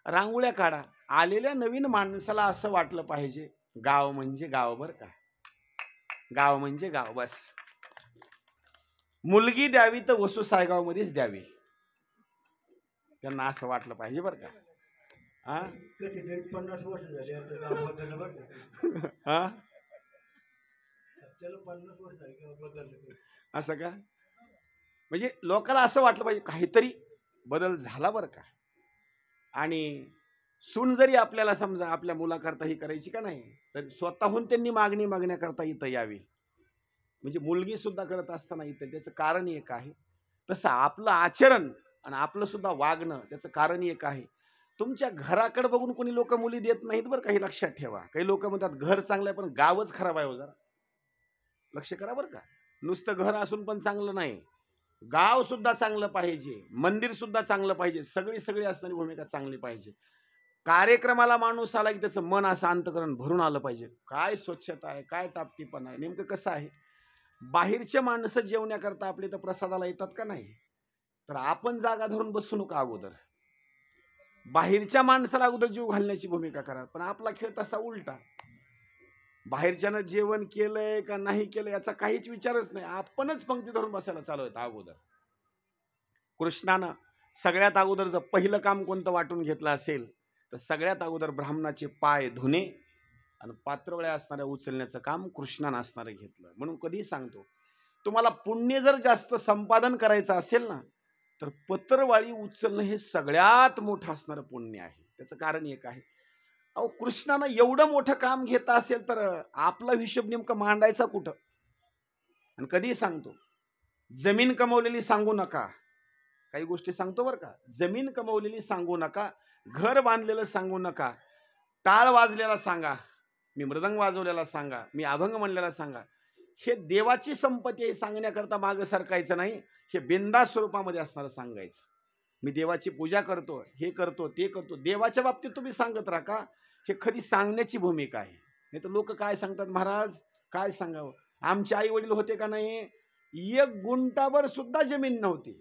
रांगोळ्या काढा. आलेल्या नवीन माणसाला असं वाटलं पाहिजे, गाव म्हणजे गाव बरं का, गाव म्हणजे गाव. बस मुलगी द्यावी तर वसू सायगाव मध्येच द्यावी, त्यांना असं वाटलं पाहिजे बरं का. 50 वर्ष झाली आता गाव बदललं बरं का. 50 वर्ष झाली गाव बदललं असं का. म्हणजे लोकांना असं वाटलं पाहिजे काहीतरी बदल झाला बरं का. आणि सून जरी आपल्याला समजा आपल्या मुलाकरता ही करायची का नाही, तर स्वतःहून त्यांनी मागणी मागण्याकरता इथं यावी. म्हणजे मुलगी सुद्धा करत असताना इथं त्याचं कारण एक आहे, तसं आपलं आचरण आणि आपलं सुद्धा वागणं त्याचं कारण एक आहे. तुमच्या घराकडे बघून कोणी लोक मुली देत नाहीत बरं का, हे लक्षात ठेवा. काही लोक म्हणतात घर चांगलं आहे पण गावच खराब आहे, हो जरा लक्ष करा बरं का. नुसतं घर असून पण चांगलं नाही, गाव सुद्धा चांगलं पाहिजे, मंदिर सुद्धा चांगलं पाहिजे, सगळी असणारी भूमिका चांगली पाहिजे. कार्यक्रमाला माणूस आला की त्याचं मन असं अंतकरण भरून आलं पाहिजे. काय स्वच्छता आहे, काय टापटीपणा आहे. नेमकं कसं आहे, बाहेरचे माणसं जेवण्याकरता आपले तर प्रसादाला येतात का नाही, तर आपण जागा धरून बसू नका अगोदर. बाहेरच्या माणसाला अगोदर जीव घालण्याची भूमिका करा. पण आपला खेळ तसा उलटा. बाहेरच्यानं जेवण केलंय का नाही केलं याचा काहीच विचारच नाही. आपणच पंक्ती धरून बसायला चालू आहेत अगोदर. कृष्णानं सगळ्यात अगोदर जर पहिलं काम कोणतं वाटून घेतलं असेल तर सगळ्यात अगोदर ब्राह्मणाचे पाय धुणे आणि पात्रवळ्या असणाऱ्या उचलण्याचं काम कृष्णानं असणारं घेतलं. म्हणून कधी सांगतो, तुम्हाला पुण्य जर जास्त संपादन करायचं असेल ना तर पत्रवाळी उचलणं हे सगळ्यात मोठं असणारं पुण्य आहे. त्याचं कारण एक आहे, अहो कृष्णानं एवढं मोठं काम घेत असेल तर आपला हिशोब नेमकं मांडायचा कुठं. आणि कधी सांगतो, जमीन कमवलेली सांगू नका. काही गोष्टी सांगतो बरं का, जमीन कमवलेली सांगू नका, घर बांधलेलं सांगू नका, टाळ वाजलेला सांगा, मी मृदंग वाजवलेला सांगा, मी अभंग म्हणलेला सांगा. हे देवाची संपत्ती आहे सांगण्याकरता मागं सरकायचं नाही. हे बिनधास्त स्वरूपामध्ये असणारं सांगायचं. मी देवाची पूजा करतो, हे करतो, ते करतो. देवाच्या बाबतीत तुम्ही सांगत राहा. हे खरी सांगण्याची भूमिका आहे. नाही तर लोक काय सांगतात, महाराज काय सांगावं, आमचे आई वडील होते का नाही, 1 गुंठावर सुद्धा जमीन नव्हती,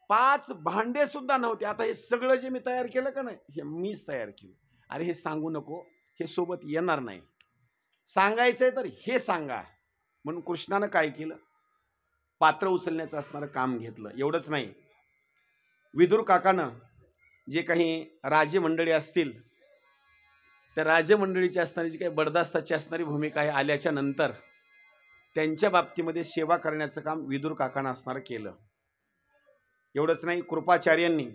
5 भांडे सुद्धा नव्हते. आता हे सगळं जे मी तयार केलं का नाही, हे मीच तयार केलं. अरे हे सांगू नको, हे सोबत येणार नाही. सांगायचंय तर हे सांगा. म्हणून कृष्णानं काय केलं, पात्र उचलण्याचं असणारं काम घेतलं. एवढंच नाही, विदुर काकानं जे काही राजे मंडळी असतील त्या राजमंडळीची असणारी जी काही बडदास्ताची असणारी भूमिका आहे, आल्याच्या नंतर त्यांच्या बाबतीमध्ये सेवा करण्याचं काम विदुर काकानं असणारं केलं. एवढंच नाही, कृपाचार्यांनी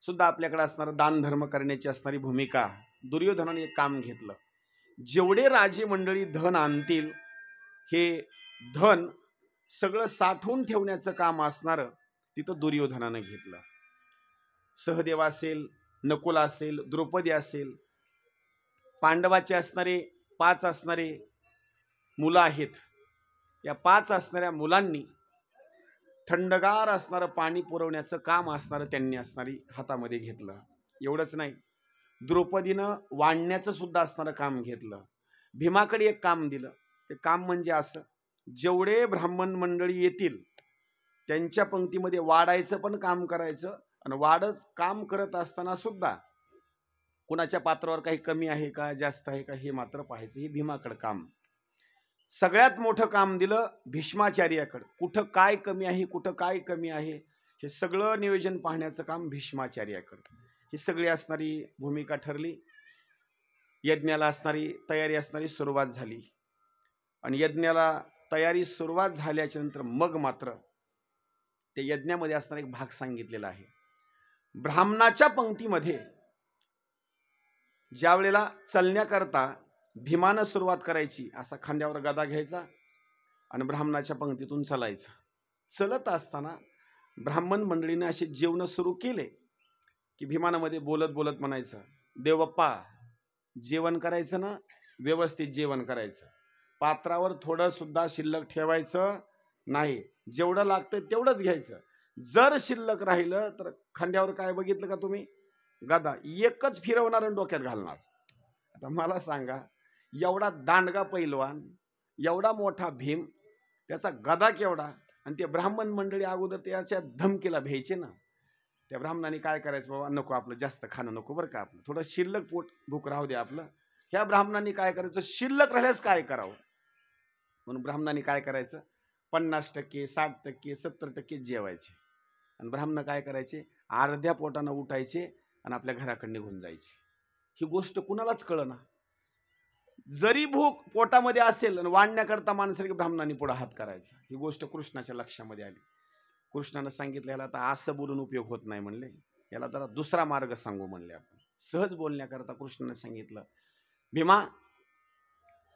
सुद्धा आपल्याकडे असणारं दान धर्म करण्याची असणारी भूमिका दुर्योधनाने एक काम घेतलं. जेवढे राजे मंडळी धन आणतील हे धन सगळं साठवून ठेवण्याचं काम असणारं तिथं दुर्योधनानं घेतलं. सहदेव असेल, नकुल असेल, द्रौपदी असेल, पांडवाचे असणारे 5 असणारे मुलं आहेत, या 5 असणाऱ्या मुलांनी थंडगार असणारं पाणी पुरवण्याचं काम असणारं त्यांनी असणारी हातामध्ये घेतलं. एवढंच नाही, द्रौपदीनं वाढण्याचं सुद्धा असणारं काम घेतलं. भीमाकडे एक काम दिलं. ते काम म्हणजे असं, जेवढे ब्राह्मण मंडळी येतील त्यांच्या पंक्तीमध्ये वाढायचं पण काम करायचं. आणि वाढच काम करत असताना सुद्धा कुणाच्या पात्रावर काही कमी आहे का, जास्त आहे का, हे मात्र पाहायचं. हे भीमाकडं काम. सगळ्यात मोठं काम दिलं भीष्माचार्याकडं. कुठं काय कमी आहे, कुठं काय कमी आहे, हे सगळं नियोजन पाहण्याचं काम भीष्माचार्याकडं. ही सगळी असणारी भूमिका ठरली. यज्ञाला असणारी तयारी असणारी सुरुवात झाली. आणि यज्ञाला तयारी सुरुवात झाल्याच्या नंतर मग मात्र त्या यज्ञामध्ये असणारा एक भाग सांगितलेला आहे. ब्राह्मणाच्या पंक्तीमध्ये ज्या वेळेला चलण्याकरता भीमानं सुरुवात करायची, असा खांद्यावर गदा घ्यायचा आणि ब्राह्मणाच्या पंक्तीतून चलायचं. चलत असताना ब्राह्मण मंडळीने असे जेवण सुरू केले की भीमानामध्ये बोलत बोलत म्हणायचं, देवबाप्पा जेवण करायचं ना, व्यवस्थित जेवण करायचं, पात्रावर थोडं सुद्धा शिल्लक ठेवायचं नाही, जेवढं लागतं तेवढंच घ्यायचं. जर शिल्लक राहिलं तर खांद्यावर काय बघितलं का तुम्ही, गदा एकच फिरवणार आणि डोक्यात घालणार. आता मला सांगा, एवढा दांडगा पैलवान, एवढा मोठा भीम, त्याचा गदा केवढा, आणि ते ब्राह्मण मंडळी अगोदर त्याच्या धमकीला भ्यायचे ना. त्या ब्राह्मणाने काय करायचं, बाबा नको आपलं जास्त खाणं नको बरं का, आपलं थोडं शिल्लक पोट भूक राहू दे आपलं. ह्या ब्राह्मणांनी काय करायचं, शिल्लक राहिल्यास काय करावं, म्हणून ब्राह्मणांनी काय करायचं, 50%, 60%, 70% जेवायचे. आणि ब्राह्मण काय करायचे, अर्ध्या पोटानं उठायचे आणि आपल्या घराकडे निघून जायचे. ही गोष्ट कुणालाच कळना. जरी भूक पोटामध्ये असेल आणि वाढण्याकरता माणसाने ब्राह्मणांनी पुढे हात करायचा. ही गोष्ट कृष्णाच्या लक्षामध्ये आली. कृष्णानं सांगितलं, याला आता असं बोलून उपयोग होत नाही म्हणले, याला जरा दुसरा मार्ग सांगू म्हणले आपण. सहज बोलण्याकरता कृष्णानं सांगितलं, भीमा,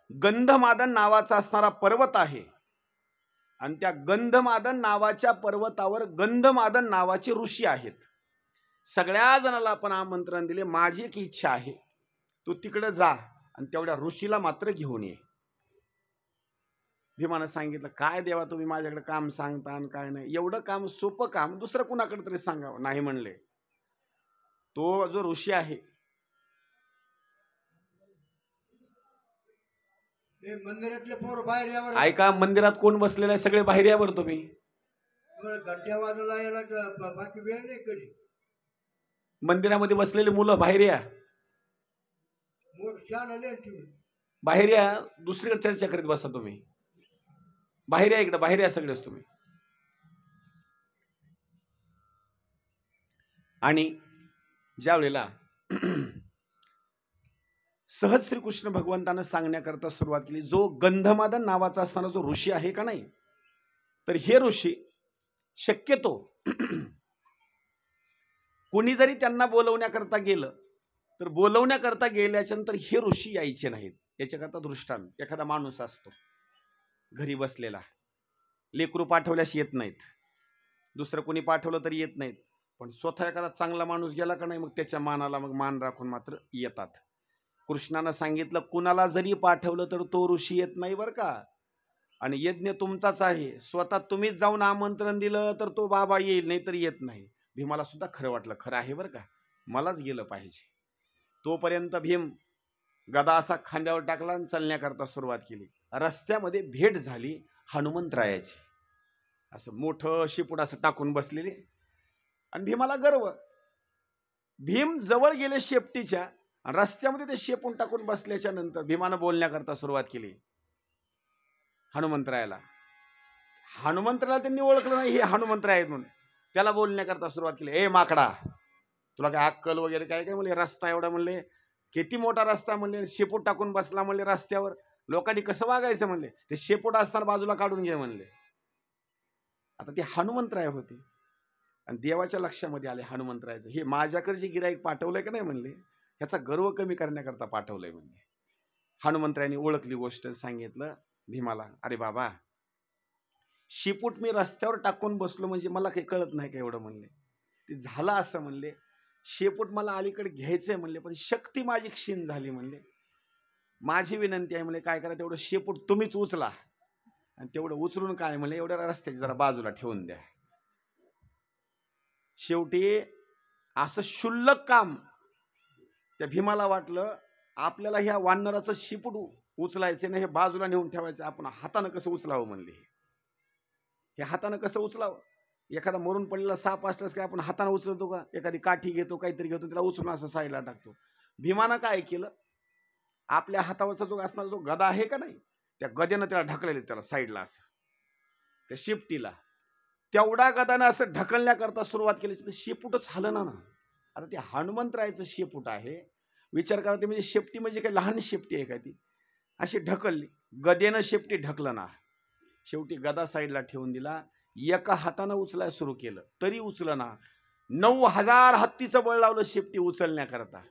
गंधमादन नावाचा असणारा पर्वत आहे आणि त्या गंधमादन नावाच्या पर्वतावर गंधमादन नावाचे ऋषी आहेत. सगळ्या जणाला आपण आमंत्रण दिले. माझी एक इच्छा आहे, तू तिकडे जा आणि तेवढ्या ऋषीला मात्र घेऊन ये. भीमानं सांगितलं, काय देवा तुम्ही माझ्याकडे काम सांगता आणि काय नाही, एवढं काम सोपं काम दुसरं कुणाकडे तरी सांगावं. नाही म्हणले, तो जो ऋषी आहे मंदिरातले पोर बाहेर यावर, ऐका, मंदिरात कोण बसलेलं आहे, सगळे बाहेर यावर तुम्ही. घंट्या वाजवला याला बाकी वेळ नाही कधी. मंदिरामध्ये बसलेले मुलं बाहेर या, शान आले की बाहेर या, दुसरीकडे चर्चा करीत बसा तुम्ही. बाहेर या, इकडे बाहेर या सगळेच तुम्ही. आणि ज्या वेळेला सहज श्रीकृष्ण भगवंतानं सांगण्याकरता सुरुवात केली, जो गंधमादन नावाचा असणारा जो ऋषी आहे का नाही, तर हे ऋषी शक्यतो कोणी जरी त्यांना बोलवण्याकरता गेलं तर बोलवण्याकरता गेल्याच्या नंतर हे ऋषी यायचे नाहीत. याच्याकरता दृष्टांत, एखादा माणूस असतो घरी बसलेला, लेकरू पाठवल्यास येत नाहीत, दुसरं कोणी पाठवलं तरी येत नाहीत, पण स्वतः एखादा चांगला माणूस गेला का नाही मग त्याच्या मानाला मग मान राखून मात्र येतात. कृष्णानं सांगितलं कुणाला जरी पाठवलं तर तो ऋषी येत नाही बरं का, आणि यज्ञ तुमचाच आहे, स्वतः तुम्हीच जाऊन आमंत्रण दिलं तर तो बाबा येईल, नाही तर येत नाही. भीमाला सुद्धा खरं वाटलं, खरं आहे बरं का, मलाच गेलं पाहिजे. तोपर्यंत भीम गदा असा खांद्यावर टाकला आणि चालण्याकरता सुरुवात केली. रस्त्यामध्ये भेट झाली हनुमंतरायाची, असं मोठं शिपूट असं टाकून बसलेले, आणि भीमाला गर्व. भीम जवळ गेले शेपटीच्या, रस्त्यामध्ये ते शेपून टाकून बसल्याच्या नंतर भीमानं बोलण्याकरता सुरुवात केली हनुमंतरायाला. हनुमंतरायाला त्यांनी ओळखलं नाही हे हनुमंतराय आहेत म्हणून, त्याला बोलण्याकरता सुरुवात केली. ए माकडा, तुला काय अक्कल वगैरे काय काय म्हणले, रस्ता एवढा म्हणले, किती मोठा रस्ता म्हणले, शेपूट टाकून बसला म्हणले रस्त्यावर, लोकांनी कसं वागायचं म्हणले, ते शेपूट असताना बाजूला काढून घे म्हणले. आता ते हनुमंतराय होते आणि देवाच्या लक्षामध्ये आले हनुमंतरायचं, हे माझ्याकडचे गिराईक पाठवलंय का नाही म्हणले, ह्याचा गर्व कमी करण्याकरता पाठवलंय म्हणले. हनुमंतरायांनी ओळखली गोष्ट, सांगितलं भीमाला, अरे बाबा, शिपूट मी रस्त्यावर टाकून बसलो म्हणजे मला काही कळत नाही का एवढं म्हणले, ते झालं असं म्हणले, शेपूट मला अलीकडे घ्यायचंय म्हणले, पण शक्ती माझी क्षीण झाली म्हणले, माझी विनंती आहे म्हणले, काय करा तेवढं शेपूट तुम्हीच उचला, आणि तेवढं उचलून काय म्हणले एवढ्या रस्त्याची जरा बाजूला ठेवून द्या. शेवटी असं क्षुल्लक काम त्या भीमाला वाटलं, आपल्याला ह्या वानराचं शिपूट उचलायचं नाही, हे बाजूला नेऊन ठेवायचं, आपण हातानं कसं उचलावं म्हणले. हे हातानं कसं उचलावं, एखादा मरून पडलेला साप असल्यास काय आपण हाताने उचलतो का, एखादी काठी घेतो काहीतरी घेतो त्याला उचलून असं साईडला टाकतो. भीमानं काय केलं, आपल्या हातावरचा जो असणारा जो गदा आहे का नाही, त्या गद्यानं त्याला ढकलेलं, त्याला साईडला असं त्या शिपटीला, तेवढा गदानं असं ढकलण्याकरता सुरुवात केली, शेपूटच हलना ना. आता ते हनुमंतरायचं शेपूट आहे, विचार करा, ते म्हणजे शेपटी म्हणजे काय लहान शेपटी आहे का ती, अशी ढकलली, गदेनं शेपटी ढकलं ना. शेवटी गदा साईडला ठेवून दिला, एका हातानं उचलायला सुरू केलं तरी उचलना. 9000 हत्तीचं बळ लावलं शेपटी उचलण्याकरता,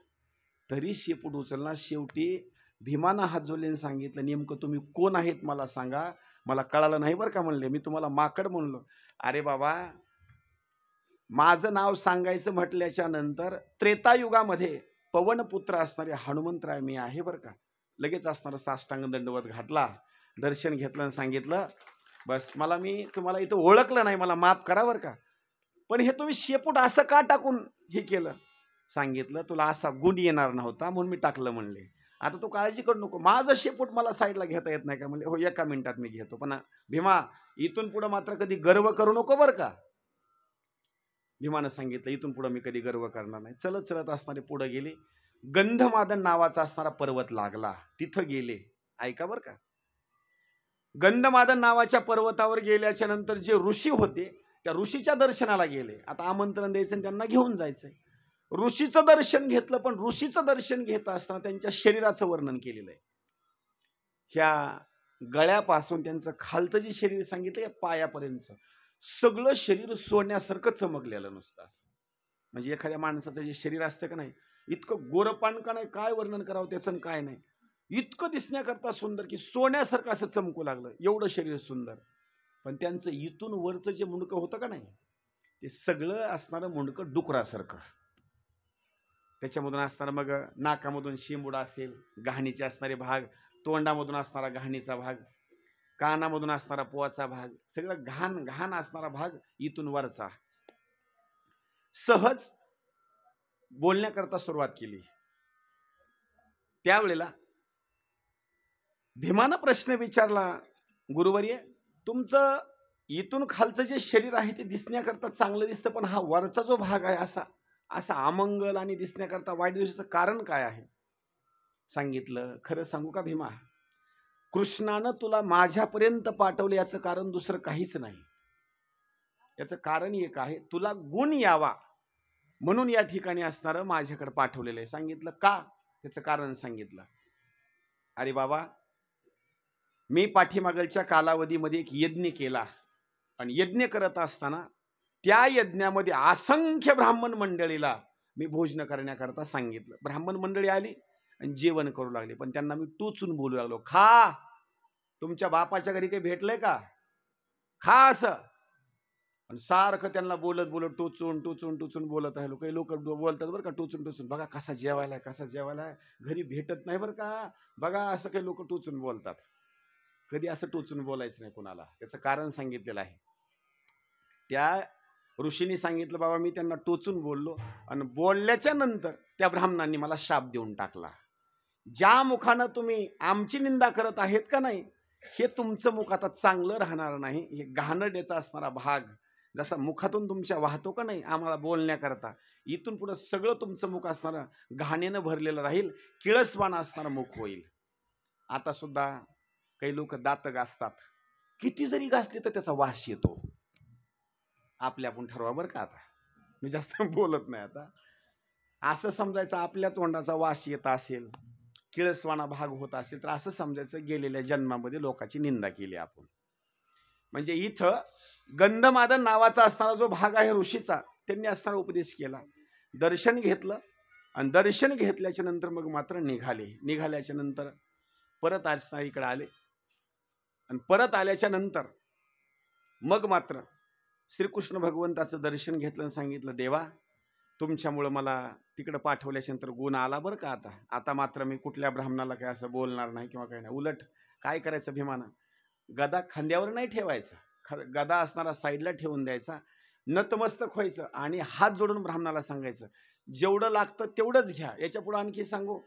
तरी शेपूट उचलना. शेवटी भीमानं हात जोडल्याने सांगितलं, नेमकं तुम्ही कोण आहेत मला सांगा, मला कळालं नाही बरं का म्हणले, मी तुम्हाला माकड म्हणलो. अरे बाबा, माझं नाव सांगायचं म्हटल्याच्या नंतर त्रेतायुगामध्ये पवनपुत्र असणारे हनुमंतराय मी आहे बरं का. लगेच असणारा साष्टांग दंडवत घातला, दर्शन घेतलं आणि सांगितलं, बस मला, मी तुम्हाला इथं ओळखलं नाही, मला माफ करा बरं का, पण हे तुम्ही शेपूट असं का टाकून हे केलं. सांगितलं तुला असा गुण येणार नव्हता म्हणून मी टाकलं म्हणले, आता तू काळजी करू नको, माझं शेपूट मला साईडला घेता येत नाही का म्हणले, हो एका मिनिटात मी घेतो, पण भीमा इथून पुढं मात्र कधी गर्व करू नको बरं का. भीमानं सांगितलं इथून पुढं मी कधी गर्व करणार नाही. चलत चलत असणारे पुढे गेले, गंधमादन नावाचा असणारा पर्वत लागला, तिथं गेले. ऐका बरं का, गंधमादन नावाच्या पर्वतावर गेल्याच्या नंतर जे ऋषी होते त्या ऋषीच्या दर्शनाला गेले. आता आमंत्रण द्यायचं आणि त्यांना घेऊन जायचंय. ऋषीचं दर्शन घेतलं, पण ऋषीचं दर्शन घेत असताना त्यांच्या शरीराचं वर्णन केलेलं आहे. ह्या गळ्यापासून त्यांचं खालचं जे शरीर सांगितलं, पायापर्यंत सगळं शरीर सोन्यासारखं चमकलेलं नुसतं असं. म्हणजे एखाद्या माणसाचं जे शरीर असतं का नाही, इतकं गोरपान का नाही, काय वर्णन करावं त्याचं काय नाही, इतकं दिसण्याकरता सुंदर की सोन्यासारखं असं चमकू लागलं, एवढं शरीर सुंदर. पण त्यांचं इथून वरचं जे मुंडकं होतं का नाही, ते सगळं असणारं मुंडकं डुकरासारखं. त्याच्यामधून असणारं मग नाकामधून शिंबुडा असेल, गहाणीचे असणारे भाग, तोंडामधून असणारा गहाणीचा भाग, कानामधून असणारा पोवाचा भाग, सगळं घाण घाण असणारा भाग इथून वरचा. सहज बोलण्याकरता सुरुवात केली. त्यावेळेला भीमानं प्रश्न विचारला, गुरुवर्य तुमचं इथून खालचं जे शरीर आहे ते दिसण्याकरता चांगलं दिसतं, पण हा वरचा जो भाग आहे असा असं अमंगल आणि दिसण्याकरता वाईट दिवसाचं कारण काय आहे? सांगितलं, खरं सांगू का भीमा, कृष्णानं तुला माझ्यापर्यंत पाठवलं याचं कारण दुसरं काहीच नाही. याचं कारण एक आहे, तुला गुण यावा म्हणून या ठिकाणी असणारं माझ्याकडे पाठवलेलं आहे. सांगितलं का? त्याचं कारण सांगितलं. अरे बाबा, मी पाठीमागलच्या कालावधीमध्ये एक यज्ञ केला आणि यज्ञ करत असताना त्या यज्ञामध्ये असंख्य ब्राह्मण मंडळीला मी भोजन करण्याकरता सांगितलं. ब्राह्मण मंडळी आली आणि जेवण करू लागले, पण त्यांना मी टोचून बोलू लागलो, खा, तुमच्या बापाच्या घरी काही भेटलंय का, खा असं. आणि सारखं त्यांना बोलत बोलत टोचून टोचून टोचून बोलत राहिलो. काही लोक बोलतात बरं का, टोचून टोचून, बघा कसा जेवायला, कसा जेवायला, घरी भेटत नाही बरं का, बघा, असं काही लोक टोचून बोलतात. कधी असं टोचून बोलायचं नाही कोणाला. त्याचं कारण सांगितलेलं आहे. त्या ऋषींनी सांगितलं, बाबा मी त्यांना टोचून बोललो आणि बोलल्याच्या नंतर त्या ब्राह्मणांनी मला शाप देऊन टाकला. ज्या मुखानं तुम्ही आमची निंदा करत आहेत का नाही, हे तुमचं मुख आता चांगलं राहणार नाही. हे घाणेरड्याचा असणारा भाग जसा मुखातून तुमच्या वाहतो का नाही आम्हाला बोलण्याकरता, इथून पुढे सगळं तुमचं मुख असणारं घाणेनं भरलेलं राहील, किळसवाणं असणारं मुख होईल. आता सुद्धा काही लोक दात घासतात, किती जरी घासले तर त्याचा वास येतो. आपल्या आपण ठरवा बरं का. आता मी जास्त बोलत नाही. आता असं समजायचं, आपल्या तोंडाचा वास येत असेल, किळसवाणा भाग होत असेल, तर असं समजायचं गेलेल्या जन्मामध्ये लोकांची निंदा केली आपण. म्हणजे इथं गंधमादन नावाचा असणारा जो भाग आहे ऋषीचा, त्यांनी असणारा उपदेश केला, दर्शन घेतलं आणि दर्शन घेतल्याच्या नंतर मग मात्र निघाल्याच्या नंतर परत असणारा इकडे आले आणि परत आल्याच्या नंतर मग मात्र श्रीकृष्ण भगवंताचं दर्शन घेतलं आणि सांगितलं, देवा तुमच्यामुळं मला तिकडं पाठवल्याच्या नंतर गुण आला बरं का. आता मात्र मी कुठल्या ब्राह्मणाला काय असं बोलणार नाही किंवा काही नाही. उलट काय करायचं भीमानं, गदा खांद्यावर नाही ठेवायचा, गदा असणारा साईडला ठेवून द्यायचा, नतमस्तक व्हायचं आणि हात जोडून ब्राह्मणाला सांगायचं, जेवढं लागतं तेवढंच घ्या, याच्या पुढे आणखी सांगू,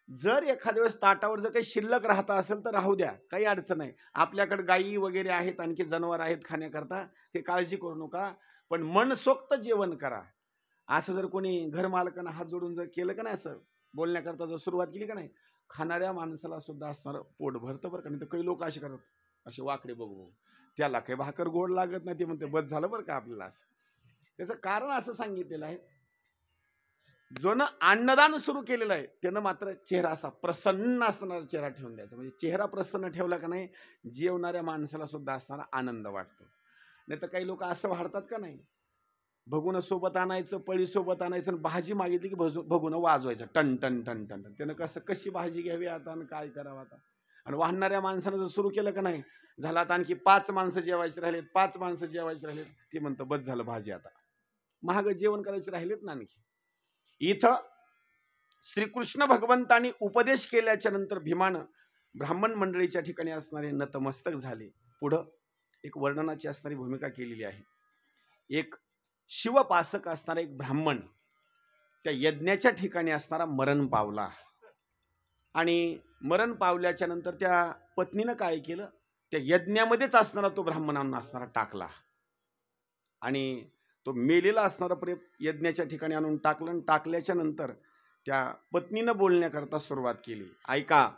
जर एखाद्या वेळेस ताटावर जर काही शिल्लक राहता असेल तर राहू द्या, काही अडचण नाही. आपल्याकडे गायी वगैरे आहेत, आणखी जनावर आहेत खाण्याकरता, ते काळजी करू नका, पण मनसोक्त जेवण करा. असं जर कोणी घरमालकानं हात जोडून जर केलं का नाही, असं बोलण्याकरता जर सुरुवात केली का नाही, खाणाऱ्या माणसाला सुद्धा असणारं पोट भरतं बरं का. नाही तर काही लोक असे करतात, असे वाकडे बघू, त्याला काही भाकर गोड लागत नाही, ते म्हणते बस झालं बरं का आपल्याला. असं त्याचं कारण असं सांगितलेलं आहे, जोनं अन्नदान सुरू केलेलं आहे त्यानं मात्र चेहरा असा प्रसन्न असणारा चेहरा ठेवून द्यायचा. म्हणजे चेहरा प्रसन्न ठेवला का नाही, जेवणाऱ्या माणसाला सुद्धा असणारा आनंद वाटतो. नाही तर काही लोक असं वाढतात का नाही, भगुनं सोबत आणायचं, पळी सोबत आणायचं, आणि भाजी मागितली की भगुनं वाजवायचं टन टन टन टन टन. त्यानं कशी भाजी घ्यावी आता आणि काय करावं आता. आणि वाढणाऱ्या माणसानं जर सुरू केलं का नाही, झालं आता आणखी 5 माणसं जेवायचे राहिलेत, 5 माणसं जेवायचे राहिलेत, ते म्हणतं बस झालं भाजी, आता महाग जेवण करायचे राहिलेत ना. आणखी इथं श्रीकृष्ण भगवंतांनी उपदेश केल्याच्या नंतर भीमानं ब्राह्मण मंडळीच्या ठिकाणी असणारे नतमस्तक झाले. पुढं एक वर्णनाची असणारी भूमिका केलेली आहे. एक शिवपासक असणारा एक ब्राह्मण त्या यज्ञाच्या ठिकाणी असणारा मरण पावला आणि मरण पावल्याच्या नंतर त्या पत्नीनं काय केलं, त्या यज्ञामध्येच असणारा तो ब्राह्मणांना असणारा टाकला आणि तो मेलेला असणारा प्रेत यज्ञाच्या ठिकाणी आणून टाकलं आणि टाकल्याच्या नंतर त्या पत्नीनं बोलण्याकरता सुरुवात केली, ऐका,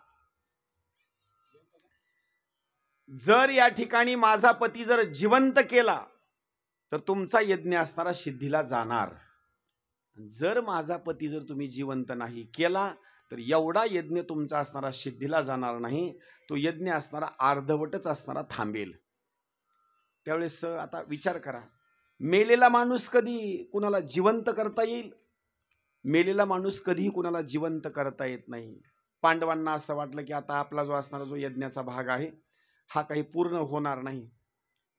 जर या ठिकाणी माझा पती जर जिवंत केला तर तुमचा यज्ञ असणारा सिद्धीला जाणार, जर माझा पती जर तुम्ही जिवंत नाही केला तर एवढा यज्ञ तुमचा असणारा सिद्धीला जाणार नाही, तो यज्ञ असणारा अर्धवटच असणारा थांबेल. त्यावेळेस आता विचार करा, मेलेला माणूस कधी कुणाला जिवंत करता येईल? मेलेला माणूस कधीही कुणाला जिवंत करता येत नाही. पांडवांना असं वाटलं की आता आपला जो असणारा जो यज्ञाचा भाग आहे हा काही पूर्ण होणार नाही.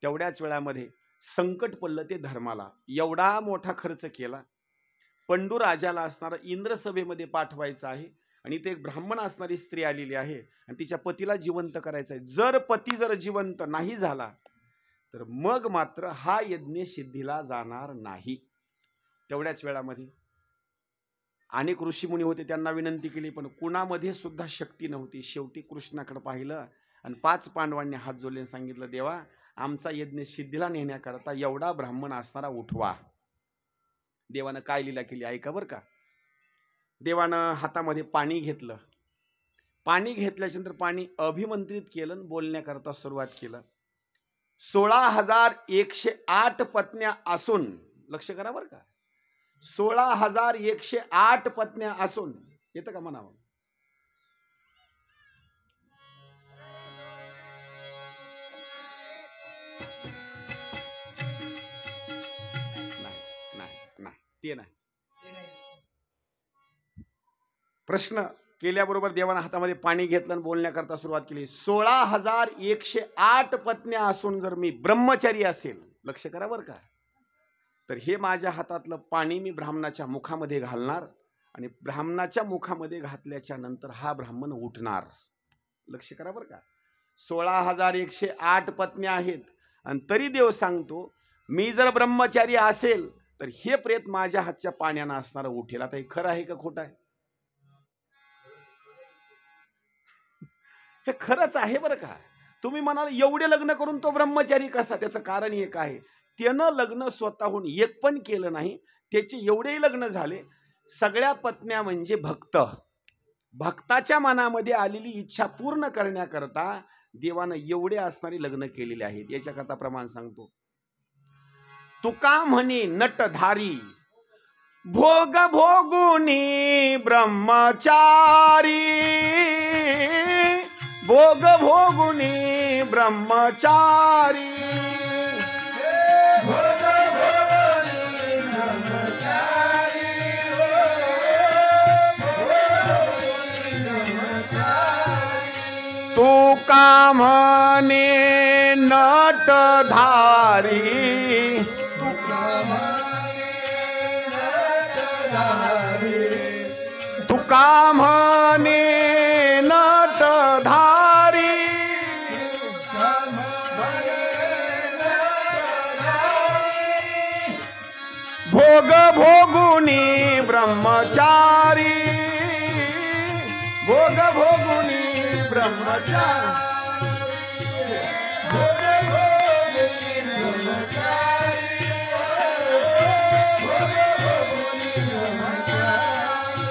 तेवढ्याच वेळामध्ये संकट पडलं ते धर्माला, एवढा मोठा खर्च केला, पंडू राजाला असणारा इंद्रसभेमध्ये पाठवायचं आहे आणि ते एक ब्राह्मण असणारी स्त्री आलेली आहे आणि तिच्या पतीला जिवंत करायचं आहे. जर पती जर जिवंत नाही झाला तर मग मात्र हा यज्ञ सिद्धीला जाणार नाही. तेवढ्याच वेळामध्ये अनेक ऋषीमुनी होते, त्यांना विनंती केली, पण कुणामध्ये सुद्धा शक्ती नव्हती. शेवटी कृष्णाकडे पाहिलं आणि 5 पांडवांनी हात जोडले, सांगितलं, देवा आमचा यज्ञ सिद्धीला नेण्याकरता एवढा ब्राह्मण असणारा उठवा. देवानं काय लीला केली ऐका बरं का. देवानं हातामध्ये पाणी घेतलं. पाणी घेतल्याच्यानंतर पाणी अभिमंत्रित केलं आणि बोलण्याकरता सुरुवात केलं. 16,108 पत्न्या असून, लक्ष करा बरं का, 16,108 पत्न्या असून, येतं का म्हणावं? नाही ते नाही. प्रश्न केल्याबरोबर देवानं हातामध्ये पाणी घेतलं आणि बोलण्याकरता सुरुवात केली. 16,108 पत्न्या असून जर मी ब्रह्मचारी असेल, लक्ष करा बरं का, तर हे माझ्या हातातलं पाणी मी ब्राह्मणाच्या मुखामध्ये घालणार आणि ब्राह्मणाच्या मुखामध्ये घातल्याच्या नंतर हा ब्राह्मण उठणार. लक्ष करा बरं का. 16,108 पत्न्या आहेत आणि तरी देव सांगतो मी जर ब्रह्मचारी असेल तर हे प्रेत माझ्या हातच्या पाण्यानं असणार उठेल. आता हे खरं आहे का खोटं आहे? हे खरंच आहे बरं का. तुम्ही म्हणाल एवढे लग्न करून तो ब्रह्मचारी कसा? त्याचं कारण एक आहे, त्यानं लग्न स्वतःहून एक पण केलं नाही. त्याचे एवढेही लग्न झाले. सगळ्या पत्न्या म्हणजे भक्त, भक्ताच्या मनामध्ये आलेली इच्छा पूर्ण करण्याकरता देवानं एवढे असणारी लग्न केलेले आहेत. याच्याकरता प्रमाण सांगतो. तुका म्हणे नटधारी भोग भोगुनी ब्रह्मचारी, भोग भोगुनी ब्रह्मचारी, भोग भोगुनी ब्रह्मचारी, तू का म्हणे नटधारी, तुका म्हणे नटधारी, भोग भोगुनी ब्रह्मचारी, भोग भोगुनी ब्रह्मचारी, भोग भोगुनी ब्रह्मचारी, भोग भोगुनी ब्रह्मचारी.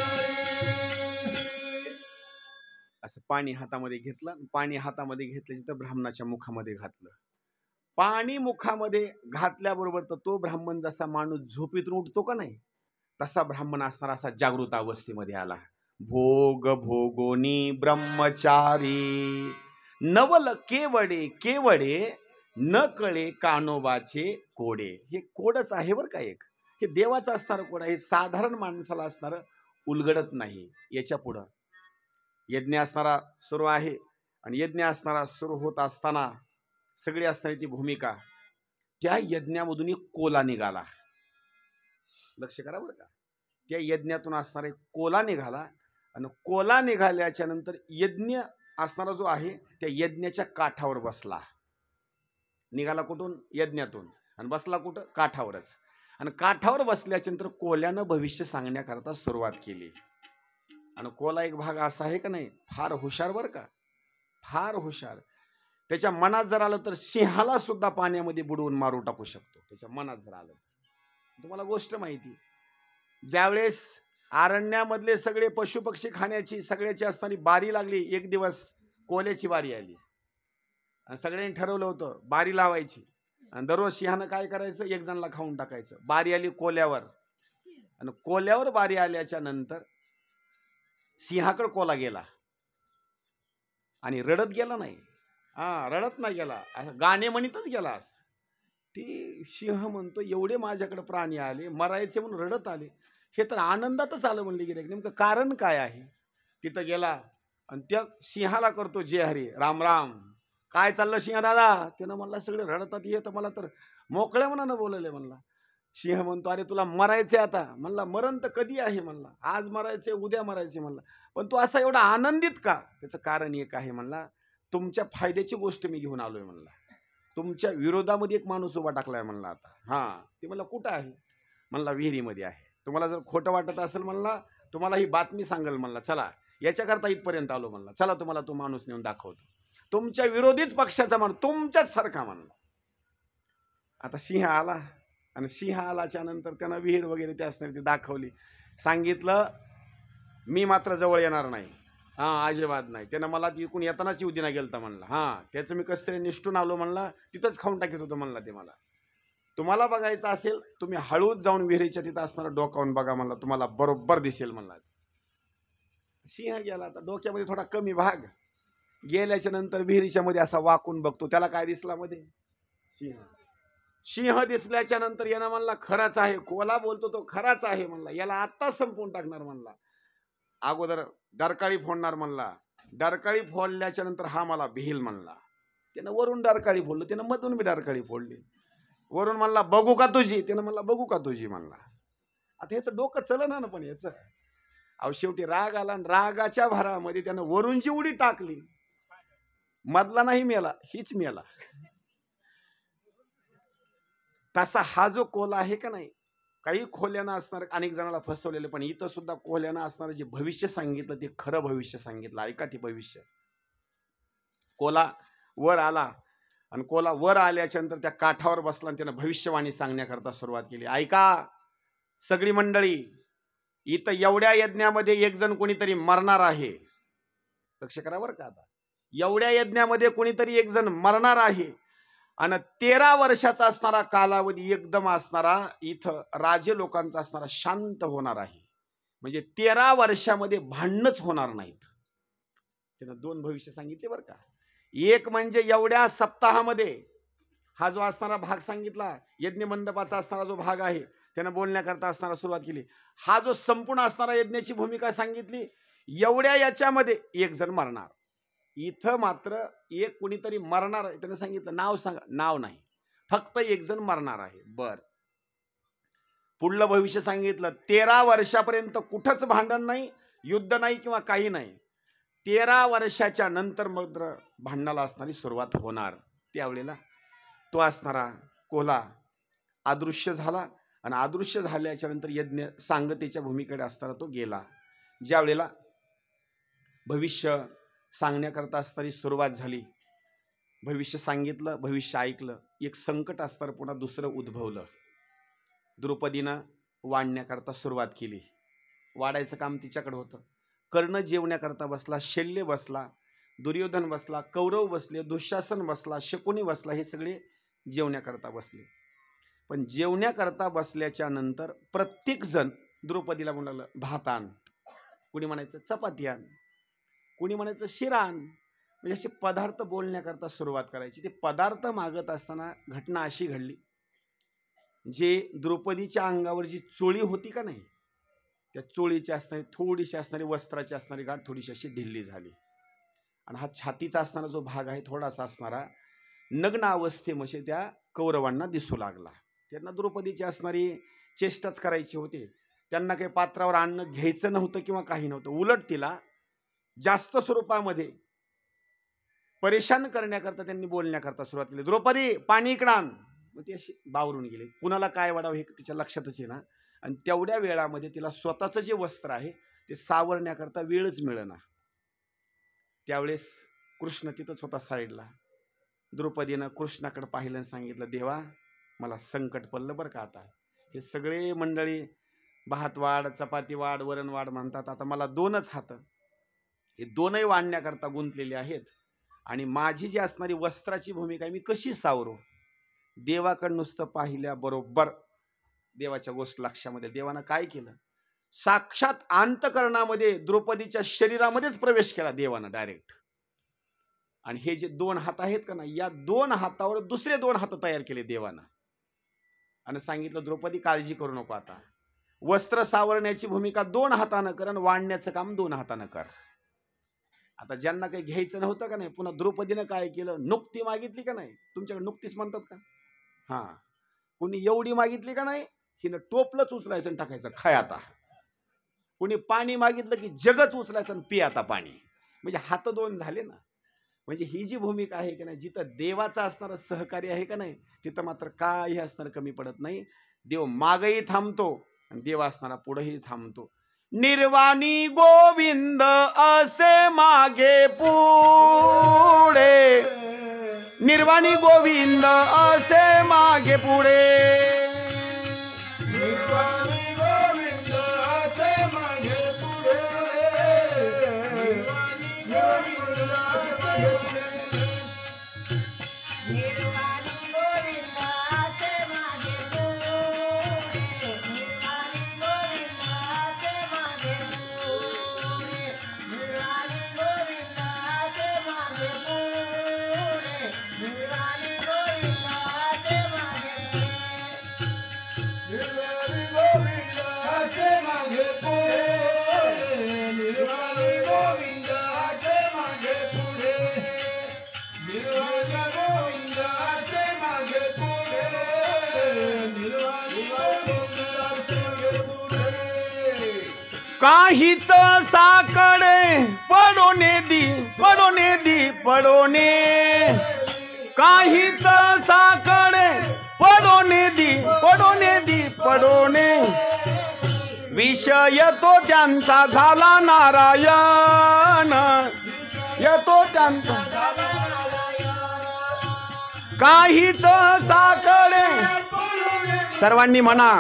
असं पाणी हातामध्ये घेतलं. पाणी हातामध्ये घेतल्यानंतर ब्राह्मणाच्या मुखामध्ये घातलं. पाणी मुखामध्ये घातल्याबरोबर तर तो ब्राह्मण जसा माणूस झोपेतून उठतो का नाही, तसा ब्राह्मण असणार असा जागृत अवस्थेमध्ये आला. भोग भोगोनी ब्रह्मचारी, नवल केवडे केवडे, न कळे कानोबाचे कोडे. हे कोडच आहे बरं का. एक हे देवाचं असणारं कोड आहे. साधारण माणसाला असणारं उलगडत नाही. याच्या पुढं यज्ञ असणारा सुरू आहे आणि यज्ञ असणारा सुरू होत असताना सगळी असणारी ती भूमिका, त्या यज्ञामधून एक कोला निघाला. लक्ष करा बरं का. त्या यज्ञातून असणारा एक कोला निघाला आणि कोला निघाल्याच्या नंतर यज्ञ असणारा जो आहे त्या यज्ञाच्या काठावर बसला. निघाला कुठून? यज्ञातून. आणि बसला कुठं? काठावरच. आणि काठावर बसल्याच्या नंतर कोल्यानं भविष्य सांगण्याकरता सुरुवात केली. आणि कोला एक भाग असा आहे का नाही, फार हुशार बरं का, फार हुशार. त्याच्या मनात जर आलं तर सिंहाला सुद्धा पाण्यामध्ये बुडवून मारून टाकू शकतो. त्याच्या मनात जर आलं. तुम्हाला गोष्ट माहिती, ज्यावेळेस अरण्यामधले सगळे पशुपक्षी खाण्याची सगळ्याची असणारी बारी लागली, एक दिवस कोल्याची बारी आली आणि सगळ्यांनी ठरवलं होतं बारी लावायची आणि दररोज सिंहानं काय करायचं, एक जणाला खाऊन टाकायचं. बारी आली कोल्यावर आणि कोल्यावर बारी आल्याच्या नंतर सिंहाकडे कोला गेला आणि रडत गेला नाही. रडत नाही गेला, असं गाणे म्हणतच गेला. असं ती सिंह म्हणतो एवढे माझ्याकडे प्राणी आले, मरायचे म्हणून रडत आले, हे तर आनंदातच आलं म्हणले गेले. नेमकं कारण काय आहे? तिथं गेला आणि त्या सिंहाला करतो जय हरी राम राम. काय चाललं सिंह दादा? त्यानं म्हणला सगळे रडतात, हे तर मला तर मोकळ्या मनानं बोलले म्हणला. सिंह म्हणतो अरे तुला मरायचे आता. म्हणला मरण तर कधी आहे म्हणला, आज मरायचे उद्या मरायचे म्हणला, पण तू असा एवढा आनंदित का? त्याचं कारण एक आहे म्हणला, तुमच्या फायद्याची गोष्ट मी घेऊन आलोय म्हणला. तुमच्या विरोधामध्ये एक माणूस उभा टाकलाय म्हणला आता. ते म्हणला कुठं आहे? म्हणला विहिरीमध्ये आहे. तुम्हाला जर खोटं वाटत असेल म्हणला, तुम्हाला ही बातमी सांगेल म्हणला, चला याच्याकरता इथपर्यंत आलो म्हणला, चला तुम्हाला तो माणूस नेऊन दाखवतो. तुमच्या विरोधीच पक्षाचा माणूस, तुमच्याच सारखा म्हणला. आता सिंह आला आणि सिंह आल्याच्या नंतर त्यानं विहीर वगैरे ते असणार ती दाखवली. सांगितलं मी मात्र जवळ येणार नाही. हां अजिबात नाही. त्यानं मला तिकून येतानाच येऊ दिना गेलता म्हणला. हां त्याचं मी कसं तरी निष्ठून आलो म्हणला. तिथंच खाऊन टाकीत होतं म्हणला ते मला. तुम्हाला बघायचं असेल तुम्ही हळूच जाऊन विहिरीच्या तिथं असणारं डोकावून बघा म्हणला, तुम्हाला बरोबर दिसेल म्हणला. सिंह गेला. आता डोक्यामध्ये थोडा कमी भाग. गेल्याच्या नंतर विहिरीच्या मध्ये असा वाकून बघतो. त्याला काय दिसला मध्ये? सिंह. सिंह दिसल्याच्या नंतर यानं म्हणला खराच आहे. कोला बोलतो तो खराच आहे म्हणला. याला आत्ता संपवून टाकणार म्हणला. अगोदर डरकाळी फोडणार म्हणला. डरकाळी फोडल्याच्या नंतर हा मला भिल म्हणला. त्यानं वरून डरकाळी फोडलं. त्यानं मधून बी डरकाळी फोडली. वरून म्हणला बघू का तुझी? त्यानं म्हणला बघू का तुझी म्हणला. आता ह्याचं डोकं चलना ना पण याचं. अहो शेवटी राग आला आणि रागाच्या भरामध्ये त्यानं वरून जी उडी टाकली. मधला नाही मेला, हीच मेला. तसा हा जो कोला आहे का नाही, काही खोल्यानं असणार अनेक जणांना फसवलेले, पण इथं सुद्धा कोल्यानं असणार जे भविष्य सांगितलं ते खरं भविष्य सांगितलं. ऐका ते भविष्य. कोला वर आला आणि कोला वर आल्याच्या नंतर त्या काठावर बसला आणि त्यानं भविष्यवाणी सांगण्याकरता सुरुवात केली. ऐका सगळी मंडळी, इथं एवढ्या यज्ञामध्ये एक जण कोणीतरी मरणार आहे. लक्ष करा बरं का. आता एवढ्या यज्ञामध्ये कोणीतरी एक जण मरणार आहे आणि 13 वर्षाचा असणारा कालावधी एकदम असणारा इथं राजे लोकांचा असणारा शांत होणार आहे. म्हणजे 13 वर्षामध्ये भांडणच होणार नाहीत. त्यानं 2 भविष्य सांगितले बरं का. एक म्हणजे एवढ्या सप्ताहामध्ये हा जो असणारा भाग सांगितला, यज्ञ मंडपाचा असणारा जो भाग आहे त्यानं बोलण्याकरता असणारा सुरुवात केली. हा जो संपूर्ण असणारा यज्ञाची भूमिका सांगितली. एवढ्या याच्यामध्ये एक जण मरणार. इथं मात्र एक कोणीतरी मरणार आहे. त्यानं सांगितलं नाव सांगा. नाव नाही, फक्त एक जण मरणार आहे. बर, पुढलं भविष्य सांगितलं 13 वर्षापर्यंत कुठंच भांडण नाही, युद्ध नाही किंवा काही नाही. 13 वर्षाच्या नंतर मात्र भांडणाला असणारी सुरुवात होणार. त्यावेळेला तो असणारा कोल्हा अदृश्य झाला आणि अदृश्य झाल्याच्या नंतर यज्ञ सांगतेच्या भूमिकेकडे असताना तो गेला. ज्या वेळेला भविष्य सांगण्याकरता असणारी सुरुवात झाली, भविष्य सांगितलं, भविष्य ऐकलं, एक संकट असताना पुन्हा दुसरं उद्भवलं. द्रौपदीनं वाढण्याकरता सुरुवात केली. वाढायचं काम तिच्याकडे होतं. कर्ण जेवण्याकरता बसला, शल्य बसला, दुर्योधन बसला, कौरव बसले, दुःशासन बसला, शकुनी बसला, हे सगळे जेवण्याकरता बसले. पण जेवण्याकरता बसल्याच्या नंतर प्रत्येक जण द्रौपदीला म्हणालं भात आण, कुणी म्हणायचं चपाती आण, कुणी म्हणायचं शिरा आण. म्हणजे असे पदार्थ बोलण्याकरता सुरुवात करायची. ते पदार्थ मागत असताना घटना अशी घडली, जे द्रौपदीच्या अंगावर जी चोळी होती का नाही, त्या चोळीची असणारी थोडीशी असणारी वस्त्राची असणारी गाठ थोडीशी अशी ढिल्ली झाली. आणि हा छातीचा असणारा जो भाग आहे थोडासा असणारा नग्न अवस्थेमध्ये त्या कौरवांना दिसू लागला. त्यांना द्रौपदीची असणारी चेष्टाच करायची होती. त्यांना काही पात्रावर अन्न घ्यायचं नव्हतं किंवा काही नव्हतं. उलट तिला जास्त स्वरूपामध्ये परेशान करण्याकरता त्यांनी बोलण्याकरता सुरुवात केली. द्रौपदी पाणी इकडं आण. मग ती अशी बावरून गेली. कुणाला काय वाढावं हे तिच्या लक्षातच आहे ना. आणि तेवढ्या वेळामध्ये तिला स्वतःचं जे वस्त्र आहे ते सावरण्याकरता वेळच मिळेना. त्यावेळेस कृष्ण तिथंच होता साईडला. द्रौपदीनं कृष्णाकडे पाहिलं आणि सांगितलं देवा मला संकट पडलं बरं का. आता हे सगळे मंडळी भात वाढ, चपाती वाढ, वरण वाढ म्हणतात. आता मला 2च हात, हे 2ही वाढण्याकरता गुंतलेले आहेत आणि माझी जी असणारी वस्त्राची भूमिका आहे मी कशी सावरू. देवाकडे नुसतं पाहिल्याबरोबर देवाच्या गोष्ट लक्षामध्ये. देवानं काय केलं, साक्षात अंतकरणामध्ये द्रौपदीच्या शरीरामध्येच प्रवेश केला देवानं डायरेक्ट. आणि हे जे 2 हात आहेत का ना, या 2 हातावर दुसरे 2 हात तयार केले देवानं आणि सांगितलं द्रौपदी काळजी करू नको. आता वस्त्र सावरण्याची भूमिका 2 हातानं कर आणि वाढण्याचं काम 2 हातानं कर. आता ज्यांना काही घ्यायचं नव्हतं का नाही, पुन्हा द्रौपदीनं काय केलं, नुक्ती मागितली का नाही, तुमच्याकडे नुक्तीच म्हणतात का, हां कुणी एवढी मागितली का नाही, हिनं टोपलंच उचलायचं आणि टाकायचं खाय आता. कुणी पाणी मागितलं की जगच उचलायचं आणि पी आता पाणी. म्हणजे हात 2 झाले ना. म्हणजे ही जी भूमिका आहे की नाही, जिथं देवाचा असणारं सहकार्य आहे का नाही, तिथं मात्र काही असणार कमी पडत नाही. देव मागही थांबतो आणि देव असणारा पुढेही थांबतो. निर्वाणी गोविंद असे मागे पुढे, निर्वाणी गोविंद असे मागे पुढे. काहीच साकडे पडोने पडोने काहीच साकडे पडोने विषय तो त्यांचा झाला नारायण येतो त्यांचा काहीच साकडे सर्वांनी म्हणा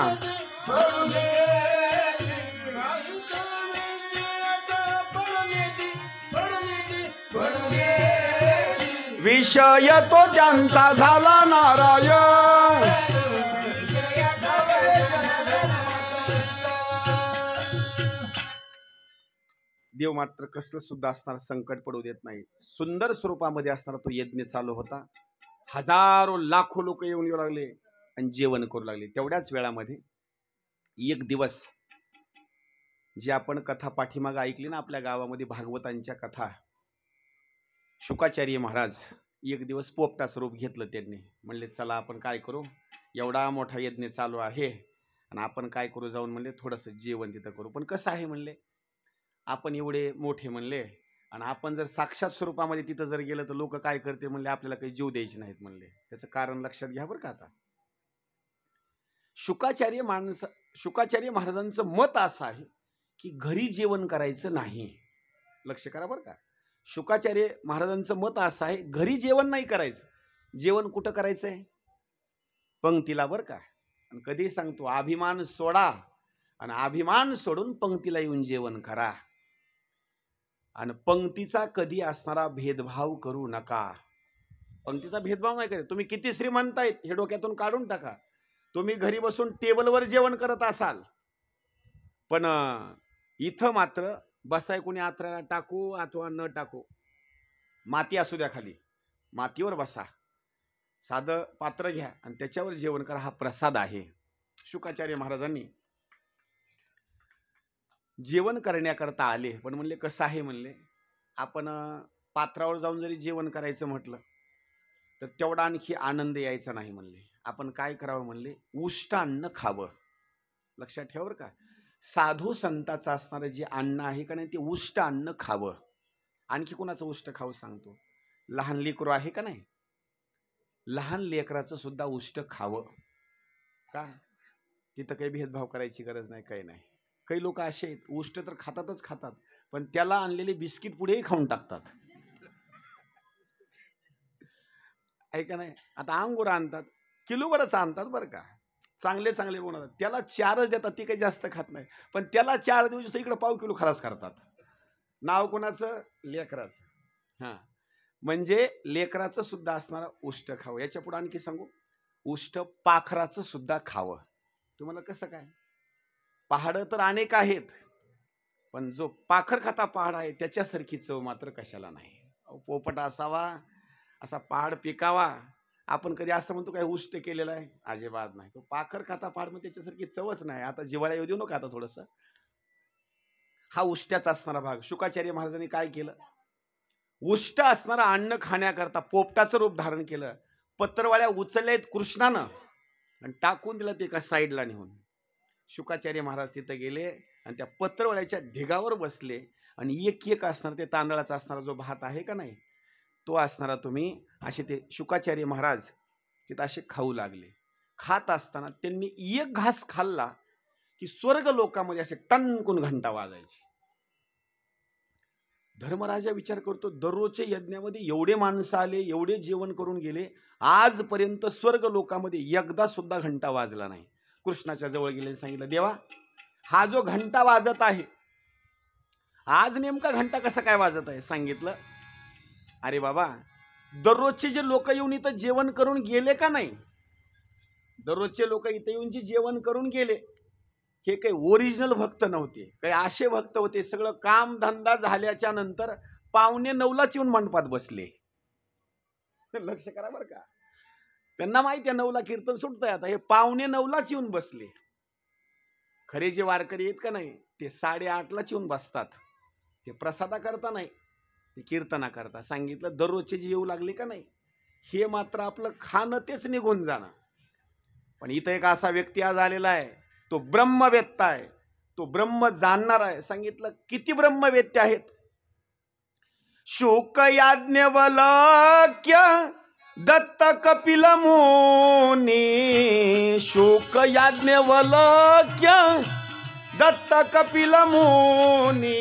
विषय तो त्यांचा झाला नारायण देव मात्र कसलं सुद्धा असणार संकट पडू देत नाही. सुंदर स्वरूपामध्ये असणारा तो यज्ञ चालू होता. हजारो लाखो लोक येऊन येऊ लागले आणि जेवण करू लागले. तेवढ्याच वेळामध्ये एक दिवस जी आपण कथा पाठीमागं ऐकली ना आपल्या गावामध्ये भागवतांच्या कथा, शुकाचार्य महाराज एक दिवस पोपटा स्वरूप घेतलं त्यांनी. म्हणले चला आपण काय करू, एवढा मोठा यज्ञ चालू आहे आणि आपण काय करू जाऊन म्हणले थोडंसं जेवण तिथं करू. पण कसं आहे म्हणले, आपण एवढे मोठे म्हणले आणि आपण जर साक्षात स्वरूपामध्ये तिथं जर गेलं तर लोक काय करते म्हणले, आपल्याला काही जीव द्यायचे नाहीत म्हणले. त्याचं कारण लक्षात घ्या बरं का. आता शुकाचार्य महाराजांचं मत असं आहे की घरी जेवण करायचं नाही. लक्ष करा बरं का. शुकाचार्य महाराजांचं मत असं आहे घरी जेवण नाही करायचं. जेवण कुठं करायचं आहे, पंक्तीला बरं का. आणि कधी सांगतो अभिमान सोडा आणि अभिमान सोडून पंक्तीला येऊन जेवण करा. आणि पंक्तीचा कधी असणारा भेदभाव करू नका. पंक्तीचा भेदभाव नाही करायचा. तुम्ही किती श्रीमंत आहेत हे डोक्यातून काढून टाका. तुम्ही घरी बसून टेबलवर जेवण करत असाल पण इथं मात्र बसाय कोणी आत्राला टाकू अथवा न टाकू, माती असू द्या खाली, मातीवर बसा, साधं पात्र घ्या आणि त्याच्यावर जेवण करा. हा प्रसाद आहे. शुकाचार्य महाराजांनी जेवण करण्याकरता आले पण म्हणले कसं आहे म्हणले, आपण पात्रावर जाऊन जरी जेवण करायचं म्हटलं तर तेवढा आणखी आनंद यायचा नाही म्हणले. आपण काय करावं म्हणले, उष्ट अन्न खावं. लक्षात ठेवा बरं का. साधू संताचं असणारं जे अन्न आहे का नाही ते उष्ट अन्न खावं. आणखी कोणाचं उष्ट खावं सांगतो, लहान लेकरू आहे का नाही, लहान लेकराचं सुद्धा उष्ट खावं. का तिथं काही भेदभाव करायची गरज नाही, काही नाही. काही लोक असे आहेत उष्ट तर खातातच खातात पण त्याला आणलेले बिस्किट पुढेही खाऊन टाकतात, आहे का नाही. आता अंगूर आणतात किलोवरच आणतात बरं का, चांगले चांगले बनवतात, त्याला 4च देतात, ती काही जास्त खात नाही. पण त्याला 4 दिवस इकडे पाव किलो खलास करतात. नाव कोणाचं, लेकराचं. हां म्हणजे लेकराचं सुद्धा असणारा उष्ट खावं. याच्या पुढे आणखी सांगू, उष्ट पाखराचं सुद्धा खावं. तुम्हाला कसं काय, पहाडं तर अनेक आहेत पण जो पाखर खाता पहाड आहे त्याच्यासारखी चव मात्र कशाला नाही. पोपट असावा, असा पहाड पिकावा. आपण कधी असं म्हणतो काय उष्ट केलेला आहे, अजिबात नाही. तो पाखर खाता पहाड मग त्याच्यासारखी चवच नाही. आता जिवाळा येऊ देऊ नका आता थोडंसं. हा उष्ट्याचा असणारा भाग. शुकाचार्य महाराजांनी काय केलं, उष्ट असणारा अन्न खाण्याकरता पोपटाचं रूप धारण केलं. पत्रवाळ्या उचलल्यात कृष्णानं आणि टाकून दिलं ते एका साईडला नेऊन. शुकाचार्य महाराज तिथं गेले आणि त्या पत्रवळ्याच्या ढिगावर बसले आणि एक एक असणार ते तांदळाचा असणारा जो भात आहे का नाही तो असणारा तुम्ही असे ते शुकाचार्य महाराज तिथं असे खाऊ लागले. खात असताना त्यांनी एक घास खाल्ला की स्वर्ग लोकामध्ये असे टणकून घंटा वाजायची. धर्मराजा विचार करतो दररोजच्या यज्ञामध्ये एवढे माणसं आले, एवढे जेवण करून गेले, आजपर्यंत स्वर्ग लोकामध्ये एकदा सुद्धा घंटा वाजला नाही. कृष्णाच्या जवळ गेले, सांगितलं देवा हा जो घंटा वाजत आहे आज नेमका घंटा कसा काय वाजत आहे. सांगितलं अरे बाबा दररोजचे जे लोक येऊन इथं जेवण करून गेले का नाही, दररोजचे लोक इथं येऊन जे जेवण करून गेले हे काही ओरिजिनल भक्त नव्हते, काही असे भक्त होते सगळं काम धंदा झाल्याच्या नंतर 8:45 येऊन मंडपात बसले. लक्ष करा बरं का. त्यांना माहिती आहे 9ला कीर्तन सुटतंय, आता हे 8:45 येऊन बसले. खरे जे वारकरी आहेत का नाही ते 8:30 येऊन बसतात. ते प्रसादा करता नाही, ते कीर्तना करता. सांगितलं दररोजचे जे येऊ लागले का नाही हे मात्र आपलं खाणं तेच निघून जाणं. पण इथं एक असा व्यक्ती आज आलेला आहे तो ब्रह्मवेत्ता आहे, तो ब्रह्म जाणणार आहे. सांगितलं किती ब्रह्मवेत्ते आहेत. शुक याज्ञवल्क्य दत्त कपिल मुनी, शुक याज्ञवल्क्य दत्त कपिल मुनी.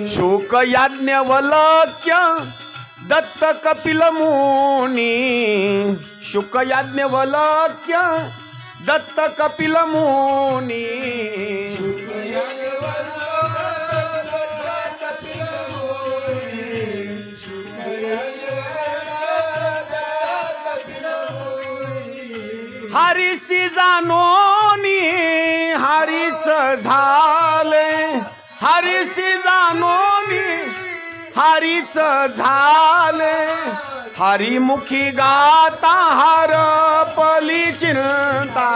शुक याज्ञवल्क्य दत्त कपिल मुनी, शुक याज्ञवल्क्य दत्त कपिल मुनी. हरीसी जानोनी हरीच झाले, हरीसी जानोनी हरीच झाले. हरिमुखी गाता हर पली चिंता,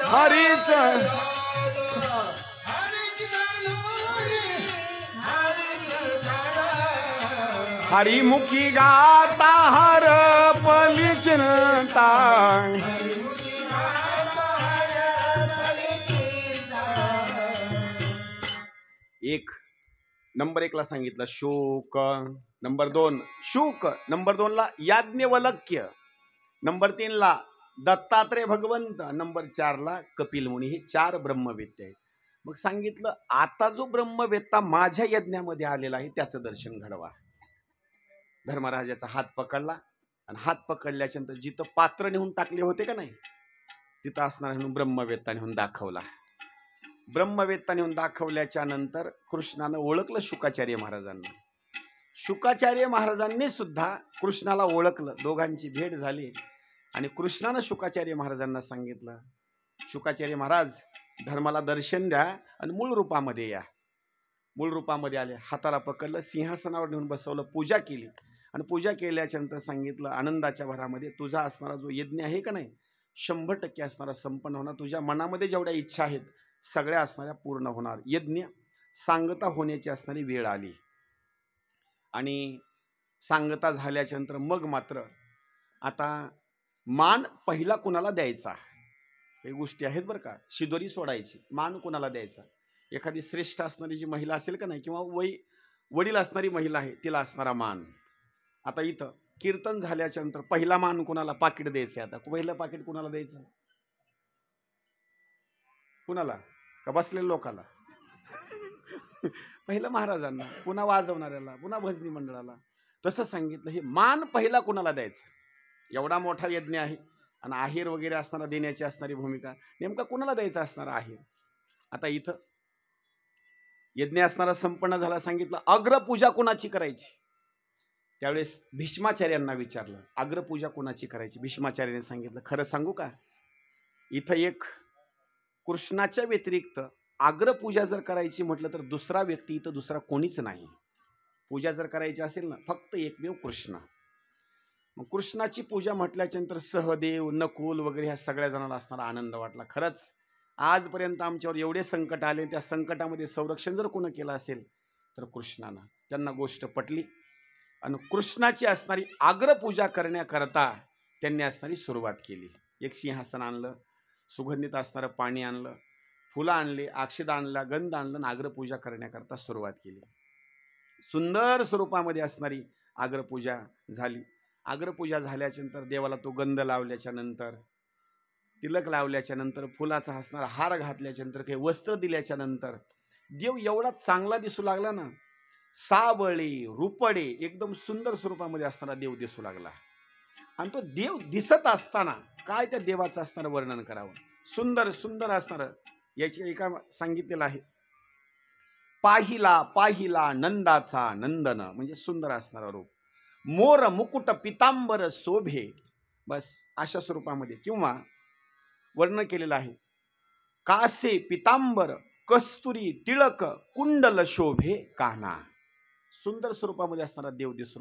हरीच हरिमुखी गाता हर पली चिंता. एक नंबर 1 ला सांगितलं शोक, नंबर 2 शुक, नंबर 2 ला याज्ञवल्क्य, नंबर 3 ला दत्तात्रय भगवंत, नंबर 4 ला कपिल मुनी. हे 4 ब्रह्मवेत्ते आहेत. मग सांगितलं आता जो ब्रह्मवेत्ता माझ्या यज्ञामध्ये आलेला आहे त्याचं दर्शन घडवा. धर्मराजाचा हात पकडला आणि हात पकडल्याच्या नंतर जिथं पात्र नेऊन टाकले होते का नाही तिथं असणार म्हणून ब्रह्मवेत्ता नेऊन दाखवला. ब्रह्मवेत्ता नेऊन दाखवल्याच्या नंतर कृष्णानं ओळखलं शुकाचार्य महाराजांना. शुकाचार्य महाराजांनी सुद्धा कृष्णाला ओळखलं. दोघांची भेट झाली आणि कृष्णानं शुकाचार्य महाराजांना सांगितलं, शुकाचार्य महाराज धर्माला दर्शन द्या आणि मूळ रूपामध्ये या. मूळ रूपामध्ये आले, हाताला पकडलं, सिंहासनावर नेऊन बसवलं, पूजा केली आणि पूजा केल्याच्या नंतर सांगितलं आनंदाच्या भरामध्ये तुझा असणारा जो यज्ञ आहे का नाही 100% असणारा संपन्न होणार. तुझ्या मनामध्ये जेवढ्या इच्छा आहेत सगळ्या असणाऱ्या पूर्ण होणार. यज्ञ सांगता होण्याची असणारी वेळ आली आणि सांगता झाल्याच्या नंतर मग मात्र आता मान पहिला कुणाला द्यायचा. काही गोष्टी आहेत बरं का. शिदोरी सोडायची, मान कुणाला द्यायचा. एखादी श्रेष्ठ असणारी जी महिला असेल का नाही किंवा वडील असणारी महिला आहे तिला असणारा मान. आता इथं कीर्तन झाल्याच्या नंतर पहिला मान कुणाला पाकिट द्यायचं. आता पहिलं पाकिट कुणाला द्यायचं, कुणाला का बसलेल्या लोकाला पहिलं महाराजांना, पुन्हा वाजवणाऱ्याला, पुन्हा भजनी मंडळाला. तसं सांगितलं हे मान पहिला कुणाला द्यायचं. एवढा मोठा यज्ञ आहे आणि आहेर वगैरे असणारा देण्याची असणारी भूमिका नेमका कुणाला द्यायचा असणारा आहेर. आता इथं यज्ञ असणारा संपन्न झाला. सांगितलं अग्रपूजा कुणाची करायची. त्यावेळेस भीष्माचार्यांना विचारलं अग्रपूजा कुणाची करायची. भीष्माचार्याने सांगितलं खरं सांगू का, इथं एक कृष्णाच्या व्यतिरिक्त अग्रपूजा जर करायची म्हटलं तर दुसरा व्यक्ती इथं दुसरा कोणीच नाही. पूजा जर करायची असेल ना फक्त एकमेव कृष्ण. मग कृष्णाची पूजा म्हटल्याच्या नंतर सहदेव, नकुल वगैरे ह्या सगळ्या जणांना असणारा आनंद वाटला. खरंच आजपर्यंत आमच्यावर एवढे संकट आले, त्या संकटामध्ये संरक्षण जर कोण केलं असेल तर कृष्णानं. त्यांना गोष्ट पटली आणि कृष्णाची असणारी अग्रपूजा करण्याकरता त्यांनी असणारी सुरुवात केली. एक सिंहासन आणलं, सुगंधित असणारं पाणी आणलं, फुलं आणली, अक्षदा आणला, गंध आणलं आणि अग्रपूजा करण्याकरता सुरुवात केली. सुंदर स्वरूपामध्ये असणारी अग्रपूजा झाली. अग्रपूजा झाल्याच्या नंतर देवाला तो गंध लावल्याच्या नंतर, तिलक लावल्याच्या नंतर, फुलाचा असणारा हार घातल्याच्या नंतर, काही वस्त्र दिल्याच्या नंतर देव एवढा चांगला दिसू लागला ना, सावळे रुपडे एकदम सुंदर स्वरूपामध्ये असणारा देव दिसू लागला. आणि तो देव दिसत असताना काय त्या देवाचं असणारं वर्णन करावं. सुंदर सुंदर असणारं. याची एका सांगितलेलं आहे पाहिला पाहिला नंदाचा नंदन, म्हणजे सुंदर असणारं रूप. मोर मुकुट पितांबर शोभे, बस अशा स्वरूपामध्ये. किंवा वर्णन केलेलं आहे कासे पितांबर कस्तुरी टिळक कुंडल शोभे काना. सुंदर स्वरूपामध्ये असणारा देव दिसू